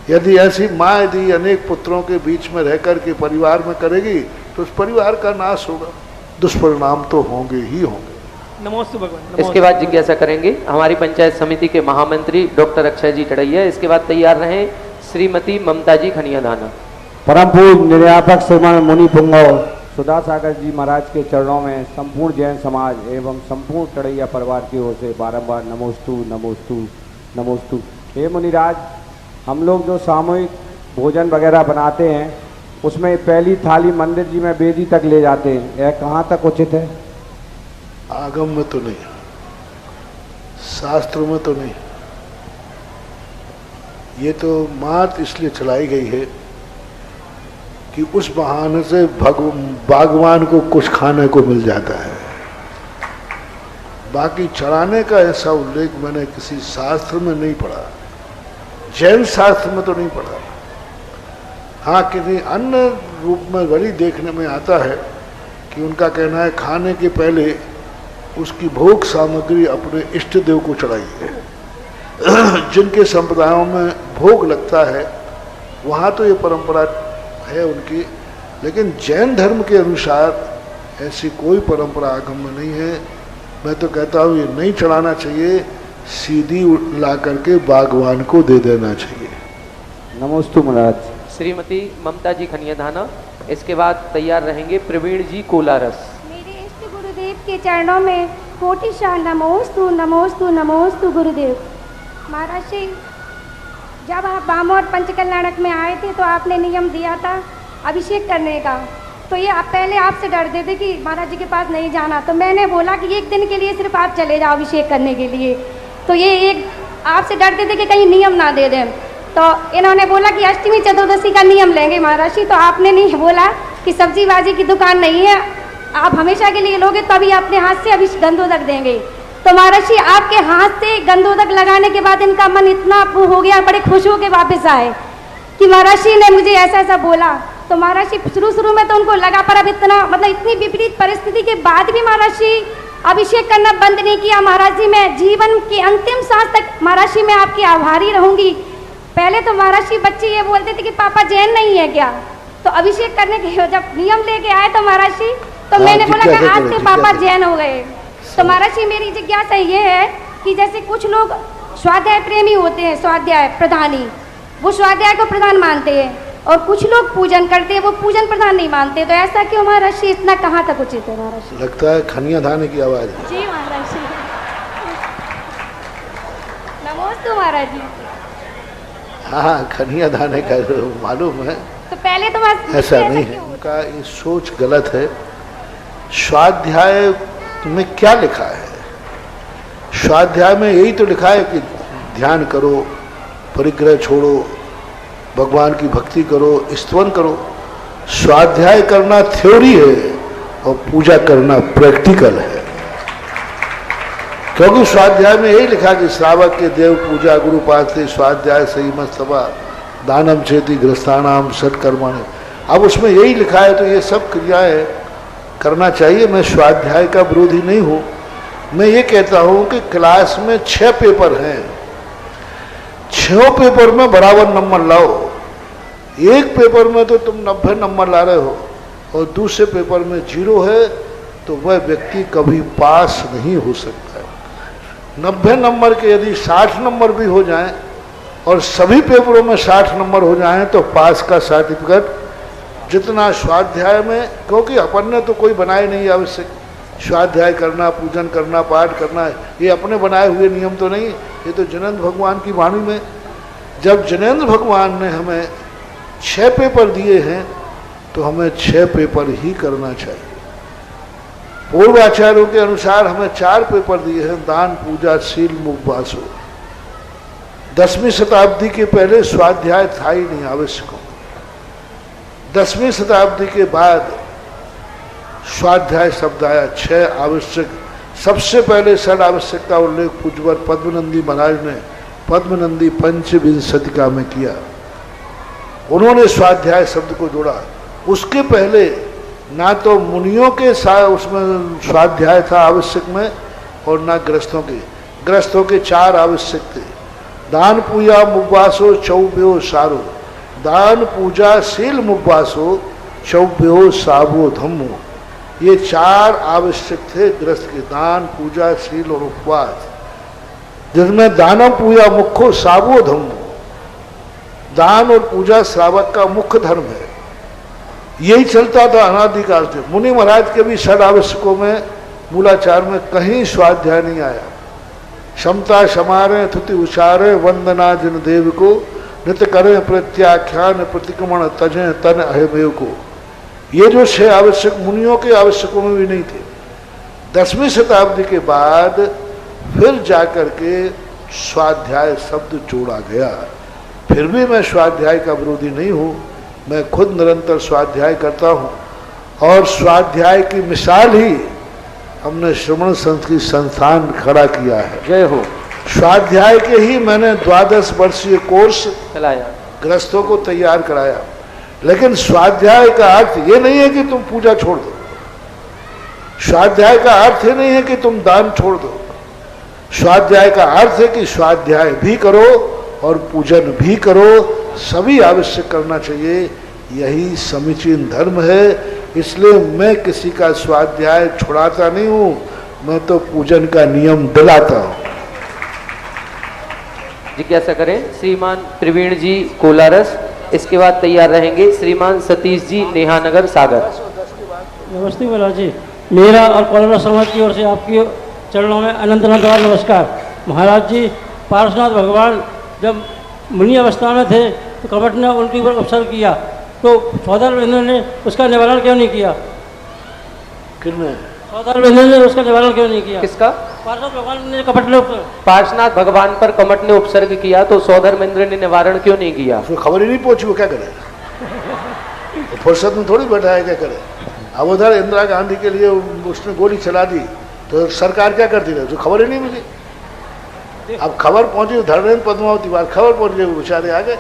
यदि ऐसी माँ यदि अनेक पुत्रों के बीच में रहकर के परिवार में करेगी तो उस परिवार का नाश होगा, दुष्परिणाम तो होंगे ही होंगे। नमोस्तु भगवान। इसके बाद जिज्ञासा करेंगे हमारी पंचायत समिति के महामंत्री डॉक्टर अक्षय जी टड़ैया। इसके बाद तैयार रहें श्रीमती ममता जी खनिया दाना। परम पूज्य निर्यापक श्रीमान मुनि पुंगव सुधा सागर जी महाराज के चरणों में संपूर्ण जैन समाज एवं संपूर्ण टड़ैया परिवार की ओर से बारंबार नमोस्तु नमोस्तु नमोस्तु। हे मुनिराज, हम लोग जो सामूहिक भोजन वगैरह बनाते हैं उसमें पहली थाली मंदिर जी में वेदी तक ले जाते हैं, यह कहाँ तक उचित है? आगम में तो नहीं, शास्त्र में तो नहीं, ये तो मात इसलिए चलाई गई है कि उस बहाने से भगवान को कुछ खाने को मिल जाता है। बाकी चढ़ाने का ऐसा उल्लेख मैंने किसी शास्त्र में नहीं पढ़ा, जैन शास्त्र में तो नहीं पढ़ा। हाँ, किसी अन्य रूप में बड़ी देखने में आता है कि उनका कहना है खाने के पहले उसकी भोग सामग्री अपने इष्ट देव को चढ़ाई है। जिनके संप्रदायों में भोग लगता है वहाँ तो ये परंपरा है उनकी, लेकिन जैन धर्म के अनुसार ऐसी कोई परंपरा आगम में नहीं है। मैं तो कहता हूँ ये नहीं चढ़ाना चाहिए, सीधी ला करके बागवान को दे देना चाहिए। नमोस्तु महाराज। श्रीमती ममता जी खनियाधाना, इसके बाद तैयार रहेंगे प्रवीण जी कोलारस। मेरे इष्ट गुरुदेव के चरणों में कोटिशा नमोस्तु नमोस्तु नमोस्तु गुरुदेव। महाराज जी, जब आप बामोर पंचकल्याणक में आए थे तो आपने नियम दिया था अभिषेक करने का, तो ये आप पहले आपसे डरते थे कि महाराज जी के पास नहीं जाना, तो मैंने बोला कि एक दिन के लिए सिर्फ आप चले जाओ अभिषेक करने के लिए, तो ये एक आपसे डरते थे कि कहीं नियम ना दे दें, तो इन्होंने बोला कि अष्टमी चतुर्दशी का नियम लेंगे महाराज जी, तो आपने नहीं बोला कि सब्जी बाजी की दुकान नहीं है, आप हमेशा के लिए लोगे तो अभी अपने हाथ से अभी गंधोदक देंगे। तो महाराज जी आपके हाथ से गंधोदक लगाने के बाद इनका मन इतना हो गया, बड़े खुश होकर वापस आए कि महाराज जी ने मुझे ऐसा ऐसा बोला। तो महाराज जी शुरू में तो उनको लगा, पर अब इतना मतलब इतनी विपरीत परिस्थिति के बाद भी महाराज जी अभिषेक करना बंद नहीं किया। महाराज जी मैं जीवन के अंतिम सांस तक महाराज जी मैं आपकी आभारी रहूंगी। पहले तो महाराज जी बच्चे ये बोलते थे कि पापा जैन नहीं है क्या, तो अभिषेक करने के जब नियम लेके आए तो महाराज जी तो मैंने बोला कि आज से पापा जैन हो गए। तो महाराज जी मेरी जिज्ञासा ये है कि जैसे कुछ लोग स्वाध्याय प्रेमी होते हैं, स्वाध्याय प्रधानी, वो स्वाध्याय को प्रधान मानते हैं, और कुछ लोग पूजन करते हैं वो पूजन प्रधान नहीं मानते, तो ऐसा क्यों महाराज जी? इतना कहाँ तक उचित है महाराज जी? लगता है खनिया धाने की आवाज है। जी महाराज जी। नमोस्तु महाराज जी। हाँ, खनिया धाने का मालूम है, तो पहले तो ऐसा नहीं है, उनका ये सोच गलत है। स्वाध्याय में क्या लिखा है? स्वाध्याय में यही तो लिखा है कि ध्यान करो, परिग्रह छोड़ो, भगवान की भक्ति करो, स्तवन करो। स्वाध्याय करना थ्योरी है और पूजा करना प्रैक्टिकल है, क्योंकि स्वाध्याय में यही लिखा कि श्रावक के देव पूजा गुरु पाठ स्वाध्याय सही मस्तवा दानम चेती ग्रस्तानाम सत्कर्माणि। अब उसमें यही लिखा है तो ये सब क्रियाएं करना चाहिए। मैं स्वाध्याय का विरोधी नहीं हूँ, मैं ये कहता हूँ कि क्लास में 6 पेपर हैं, 6 पेपर में बराबर नंबर लाओ। एक पेपर में तो तुम 90 नंबर ला रहे हो और दूसरे पेपर में 0 है, तो वह व्यक्ति कभी पास नहीं हो सकता है। 90 नंबर के यदि 60 नंबर भी हो जाएं और सभी पेपरों में 60 नंबर हो जाएं तो पास का सर्टिफिकेट जितना स्वाध्याय में, क्योंकि अपन ने तो कोई बनाए नहीं आवश्यक, स्वाध्याय करना, पूजन करना, पाठ करना, ये अपने बनाए हुए नियम तो नहीं, ये तो जैनेन्द्र भगवान की वाणी में। जब जैनेन्द्र भगवान ने हमें 6 पेपर दिए हैं तो हमें 6 पेपर ही करना चाहिए। पूर्वाचार्यों के अनुसार हमें 4 पेपर दिए हैं, दान, पूजा, शील, मुखवासो। 10वीं शताब्दी के पहले स्वाध्याय था ही नहीं आवश्यक। 10वीं शताब्दी के बाद स्वाध्याय शब्द आया, 6 आवश्यक। सबसे पहले षड आवश्यक का उल्लेख पूज्यवर पद्मनंदी महाराज ने पद्मनंदी पंचविंशतिका में किया, उन्होंने स्वाध्याय शब्द को जोड़ा। उसके पहले ना तो मुनियों के साथ उसमें स्वाध्याय था आवश्यक में, और ना गृहस्थों के। गृहस्थों के 4 आवश्यक थे, दान, पूजा, मुखवासो, चौब्यो, सारो। दान, पूजा, शील, मुखवासो, चौब्यो, सावो, धम्मो, ये 4 आवश्यक थे गृहस्थ के, दान, पूजा, शील और उपवास, जिसमें दानम, पूजा, मुख्यो, सावो, धम्मो। दान और पूजा श्रावक का मुख्य धर्म है, यही चलता था अनादिकाल से। मुनि महाराज के भी षड आवश्यकों में मूलाचार में कहीं स्वाध्याय नहीं आया। क्षमता क्षमारे, तुति उचारे, वंदना जिन देव को, नित्य करें प्रत्याख्यान, प्रतिक्रमण तजें तन अहेमेव को। ये जो 6 आवश्यक मुनियों के आवश्यकों में भी नहीं थे। 10वीं शताब्दी के बाद फिर जाकर के स्वाध्याय शब्द जोड़ा गया। फिर भी मैं स्वाध्याय का विरोधी नहीं हूँ, मैं खुद निरंतर स्वाध्याय करता हूँ, और स्वाध्याय की मिसाल ही हमने श्रवण संस्कृति संस्थान खड़ा किया है। जय हो। स्वाध्याय के ही मैंने 12 वर्षीय कोर्स चलाया, गृहस्थों को तैयार कराया। लेकिन स्वाध्याय का अर्थ ये नहीं है कि तुम पूजा छोड़ दो, स्वाध्याय का अर्थ ये नहीं है कि तुम दान छोड़ दो। स्वाध्याय का अर्थ है कि स्वाध्याय भी करो और पूजन भी करो, सभी आवश्यक करना चाहिए, यही समीचीन धर्म है। इसलिए मैं किसी का स्वाध्याय छुड़ाता नहीं हूँ, मैं तो पूजन का नियम दिलाता हूँ। जिज्ञासा करें श्रीमान प्रवीण जी कोलारस, इसके बाद तैयार रहेंगे श्रीमान सतीश जी नेहानगर सागर। नमस्ते महाराज जी, मेरा और कोलारस समाज की ओर से आपके चरणों में अनंत अनंत नमस्कार। महाराज जी, पार्श्वनाथ भगवान जब मुनि अवस्था में थे तो कपट ने उनके ऊपर अवसर किया, तो सौदार इंद्र ने उसका निवारण क्यों नहीं किया? किसने? सौदार इंद्र ने उसका निवारण क्यों नहीं किया? किसका? पार्श्वनाथ भगवान ने कपट ने पार्श्वनाथ भगवान पर कमट ने उपसर्ग किया, तो सौधर्मेंद्र ने निवारण क्यों नहीं किया? उसको खबर ही नहीं पहुंची, वो क्या करे? फुर्सत में थोड़ी बैठा है, क्या करे? अब उधर इंदिरा गांधी के लिए उसने गोली चला दी तो सरकार क्या करती रही, उसको खबर ही नहीं मिली। अब खबर पहुंची धर्मेंद्र पद्मावती बात, खबर पहुंच गई, बेचारे आ गए।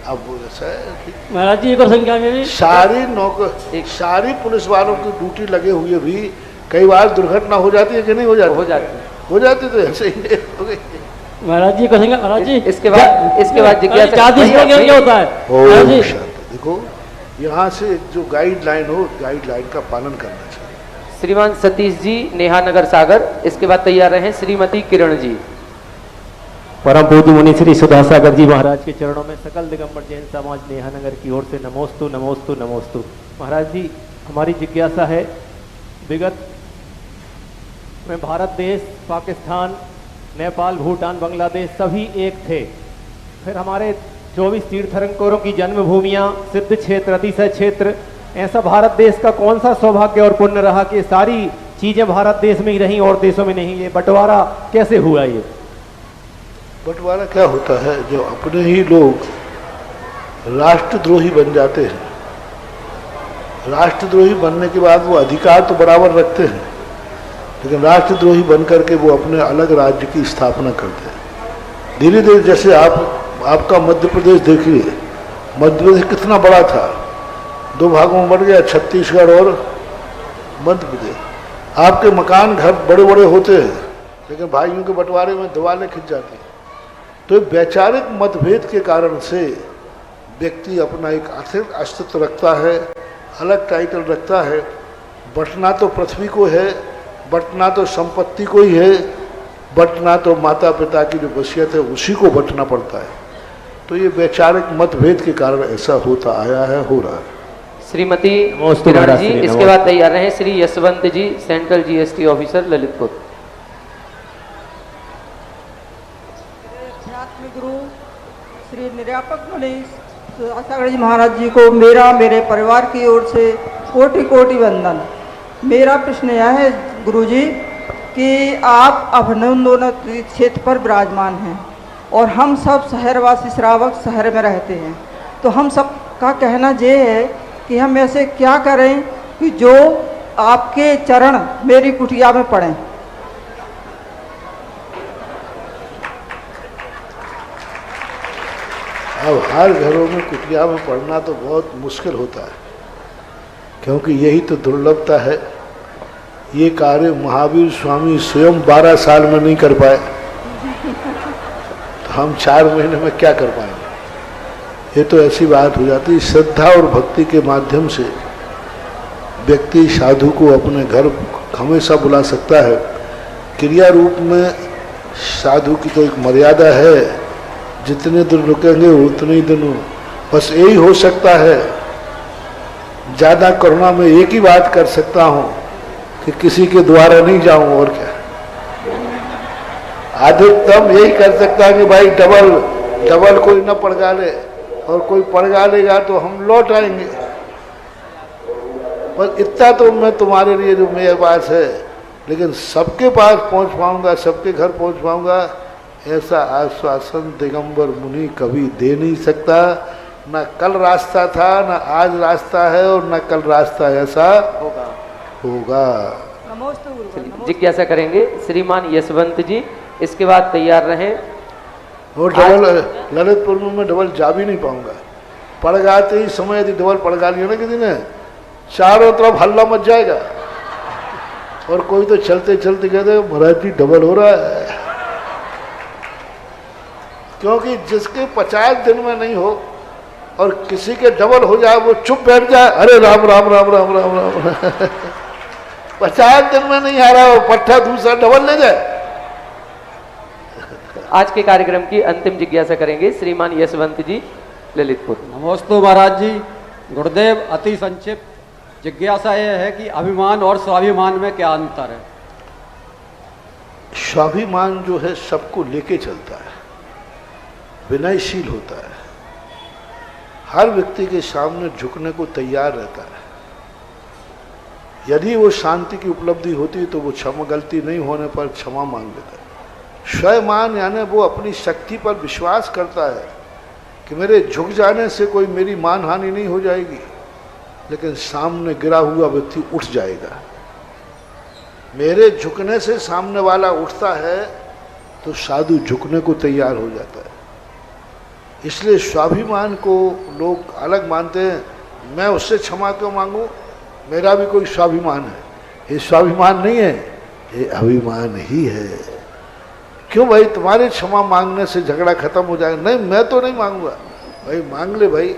अब ऐसा है महाराज जी, एक और संख्या मेरी, सारी पुलिस वालों की ड्यूटी लगे हुए भी कई बार दुर्घटना हो जाती है कि नहीं हो जाती? हो जाती तो ऐसे ही हो गई। महाराज जी कहेंगे, महाराज जी इसके बाद जिज्ञासा क्या होता है? महाराज जी देखो, यहाँ से जो गाइडलाइन हो, गाइडलाइन का पालन करना चाहिए। श्रीमान सतीश जी नेहानगर सागर, इसके बाद तैयार रहे श्रीमती किरण जी। परम पूज्य मुनि श्री सुधासागर जी महाराज के चरणों में सकल दिगंबर जैन समाज नेहानगर की ओर से नमोस्तु नमोस्तु नमोस्तु। महाराज जी, हमारी जिज्ञासा है, विगत में भारत देश, पाकिस्तान, नेपाल, भूटान, बांग्लादेश सभी एक थे। फिर हमारे 24 तीर्थंकरों की जन्मभूमियाँ, सिद्ध क्षेत्र, अतिशय क्षेत्र, ऐसा भारत देश का कौन सा सौभाग्य और पुण्य रहा कि सारी चीज़ें भारत देश में ही रहीं और देशों में नहीं? ये बंटवारा कैसे हुआ? ये बंटवारा क्या होता है, जो अपने ही लोग राष्ट्रद्रोही बन जाते हैं, राष्ट्रद्रोही बनने के बाद वो अधिकार तो बराबर रखते हैं, लेकिन राष्ट्रद्रोही बन करके वो अपने अलग राज्य की स्थापना करते हैं। धीरे धीरे जैसे आपका मध्य प्रदेश देखिए, मध्य प्रदेश कितना बड़ा था, 2 भागों में बढ़ गया, छत्तीसगढ़ और मध्य प्रदेश। आपके मकान घर बड़े बड़े होते हैं, लेकिन भाइयों के बंटवारे में दीवारें खिंच जाती हैं। तो वैचारिक मतभेद के कारण से व्यक्ति अपना एक अस्तित्व रखता है, अलग टाइटल रखता है। बंटना तो पृथ्वी को है, बंटना तो संपत्ति को ही है, बंटना तो माता पिता की जो वसीयत है उसी को बंटना पड़ता है। तो ये वैचारिक मतभेद के कारण ऐसा होता आया है, हो रहा है। श्रीमती किरण जी, इसके बाद तैयार रहे श्री यशवंत जी, सेंट्रल जीएसटी ऑफिसर, ललितपुर। गुरु श्री निर्यापक मुनि सुधासागर जी महाराज जी को मेरे परिवार की ओर से कोटि कोटि वंदन। मेरा प्रश्न यह है गुरु जी कि आप अभिनंदन क्षेत्र पर विराजमान हैं और हम सब शहरवासी श्रावक शहर में रहते हैं, तो हम सब का कहना ये है कि हम ऐसे क्या करें कि जो आपके चरण मेरी कुटिया में पड़ें। अब हर घरों में कुटिया में पढ़ना तो बहुत मुश्किल होता है, क्योंकि यही तो दुर्लभता है। ये कार्य महावीर स्वामी स्वयं 12 साल में नहीं कर पाए, तो हम 4 महीने में क्या कर पाएंगे? ये तो ऐसी बात हो जाती है। श्रद्धा और भक्ति के माध्यम से व्यक्ति साधु को अपने घर हमेशा बुला सकता है। क्रिया रूप में साधु की तो एक मर्यादा है, जितने दिन रुकेंगे उतने ही दिन, बस यही हो सकता है। ज़्यादा करुणा में एक ही बात कर सकता हूँ कि किसी के द्वारा नहीं जाऊँ, और क्या। अधिकतम यही कर सकता है कि भाई डबल कोई न पड़गा ले, और कोई पड़गा लेगा तो हम लौट आएंगे। पर इतना तो मैं तुम्हारे लिए जो मेरे पास है, लेकिन सबके पास पहुँच पाऊँगा, सबके घर पहुँच पाऊँगा, ऐसा आश्वासन दिगंबर मुनि कभी दे नहीं सकता। न कल रास्ता था, न आज रास्ता है, और न कल रास्ता ऐसा होगा। जिज्ञासा करेंगे श्रीमान यशवंत जी, इसके बाद तैयार रहें। और डबल ललितपुर में मैं डबल जा भी नहीं पाऊंगा। पड़गाते ही समय यदि डबल पड़गा लिया ना किसी ने, चारों तरफ हल्ला मच जाएगा, और कोई तो चलते चलते कहते महाराज जी डबल हो रहा है। क्योंकि जिसके 50 दिन में नहीं हो और किसी के डबल हो जाए वो चुप बैठ जाए, अरे राम राम राम राम राम राम 50 दिन में नहीं आ रहा हो, पट्टा दूसरा डबल ले जाए। आज के कार्यक्रम की अंतिम जिज्ञासा करेंगे श्रीमान यशवंत जी ललितपुर। नमोस्तु महाराज जी। गुरुदेव, अति संक्षिप्त जिज्ञासा यह है कि अभिमान और स्वाभिमान में क्या अंतर है? स्वाभिमान जो है सबको लेके चलता है, विनयशील होता है, हर व्यक्ति के सामने झुकने को तैयार रहता है। यदि वो शांति की उपलब्धि होती तो वो क्षमा, गलती नहीं होने पर क्षमा मांग लेता है। स्वयमान यानी वो अपनी शक्ति पर विश्वास करता है कि मेरे झुक जाने से कोई मेरी मान हानि नहीं हो जाएगी, लेकिन सामने गिरा हुआ व्यक्ति उठ जाएगा। मेरे झुकने से सामने वाला उठता है तो साधु झुकने को तैयार हो जाता है। इसलिए स्वाभिमान को लोग अलग मानते हैं, मैं उससे क्षमा क्यों मांगूं, मेरा भी कोई स्वाभिमान है। ये स्वाभिमान नहीं है, ये अभिमान ही है। क्यों भाई, तुम्हारे क्षमा मांगने से झगड़ा खत्म हो जाएगा? नहीं, मैं तो नहीं मांगूंगा। भाई मांग ले भाई,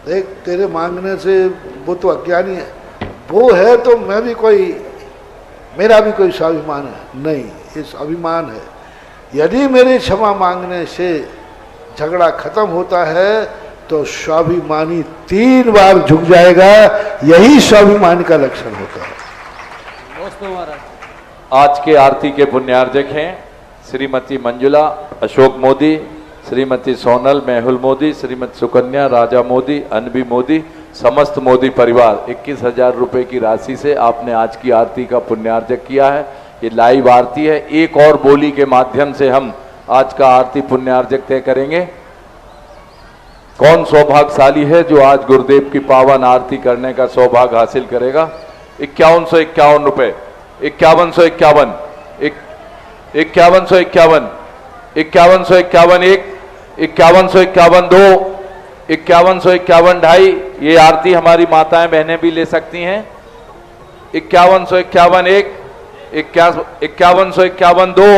देख तेरे मांगने से वो तो अज्ञानी है, वो है तो मैं भी कोई, मेरा भी कोई स्वाभिमान है? नहीं, ये स्वाभिमान है। यदि मेरे क्षमा मांगने से झगड़ा खत्म होता है तो स्वाभिमानी 3 बार झुक जाएगा, यही स्वाभिमान का लक्षण होता है। आज के आरती के पुण्यार्जक हैं श्रीमती मंजुला अशोक मोदी, श्रीमती सोनल मेहुल मोदी, श्रीमती सुकन्या राजा मोदी, अनबी मोदी, समस्त मोदी परिवार। 21,000 रुपए की राशि से आपने आज की आरती का पुण्यार्जक किया है। ये लाइव आरती है, एक और बोली के माध्यम से हम आज का आरती पुण्यार्जक तय करेंगे। कौन सौभाग्यशाली है जो आज गुरुदेव की पावन आरती करने का सौभाग्य हासिल करेगा? 5151 रुपए, 5151, 5151, 5151 1, 5151 2, 5151 2.5। ये आरती हमारी माताएं बहनें भी ले सकती हैं। 5151 1, 5151 2,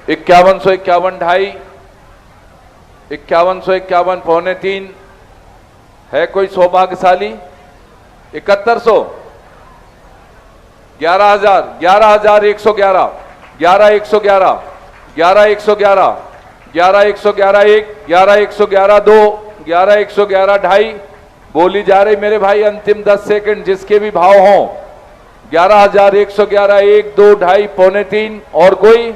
5151 2.5, 5151 पौने 3। है कोई सौभाग्यशाली? 7100, 11,000, 11,111, 11,111, 11,111, 11,111 1, 11,111 2, 11,111 2.5। बोली जा रही मेरे भाई, अंतिम 10 सेकंड जिसके भी भाव हों। 11,111 1, 2, 2.5 पौने 3। और कोई?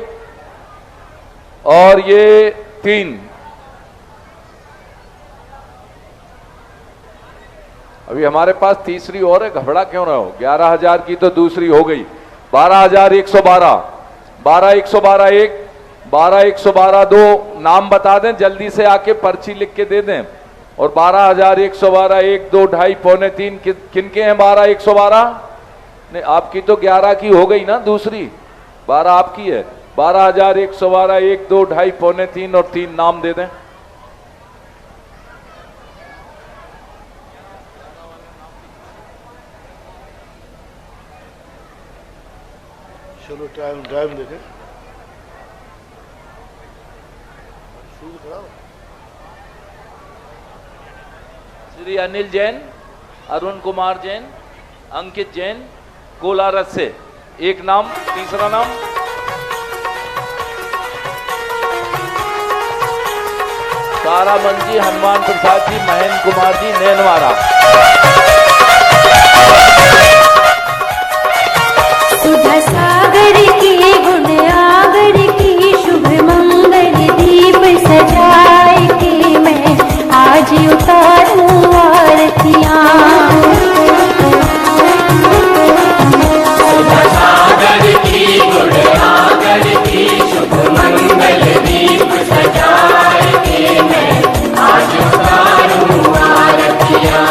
और ये 3। अभी हमारे पास तीसरी और है, घबरा क्यों रहे हो? 11,000 की तो दूसरी हो गई। 12,112, 12,112 1, 12,112 2। नाम बता दें, जल्दी से आके पर्ची लिख के दे दें। और 12,112 1, 2, 2.5 पौने 3 किनके हैं? 12,112 नहीं, आपकी तो 11 की हो गई ना दूसरी, 12 आपकी है। 12,112 1, 2, 2.5 पौने 3 और 3 नाम दे दें। चलो टाइम देखें। श्री अनिल जैन, अरुण कुमार जैन, अंकित जैन, कोलारस से एक नाम। तीसरा नाम तारामन जी, हनुमान प्रसाद जी, महेंद्र कुमार जी, नैनवाड़ा। सुधा सागर की गुण आगर की शुभ मंगल दीप सजाए के मैं आज उतारूं आरतियां। सुधा सागर की गुण आगर की शुभ मंगल दीप सजाए के मैं आज उतारूं आरतियां।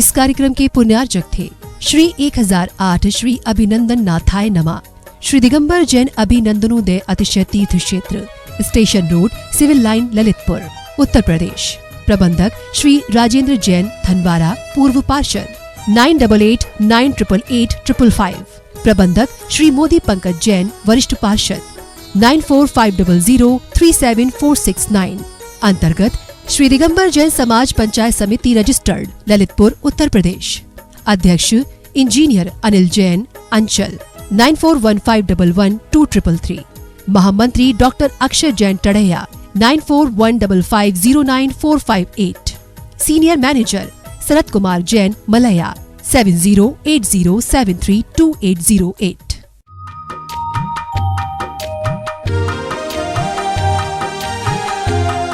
इस कार्यक्रम के पुण्यार्चक थे श्री 1008 श्री अभिनंदन नाथाय नमा, श्री दिगंबर जैन अभिनंदनोदय अतिशय तीर्थ क्षेत्र, station road, civil line, Lalitpur, Uttar Pradesh. प्रबंधक श्री राजेंद्र जैन धनवारा, पूर्व पार्षद 9889888555। प्रबंधक श्री मोदी पंकज जैन, वरिष्ठ पार्षद 9450037469। अंतर्गत श्री दिगंबर जैन समाज पंचायत समिति रजिस्टर्ड, ललितपुर, उत्तर प्रदेश। अध्यक्ष इंजीनियर अनिल जैन, अंचल 9415112333। महामंत्री doctor Akshay Jain Tadaiya 9415509458। Senior manager Sharad Kumar Jain, Malaya 7080732808।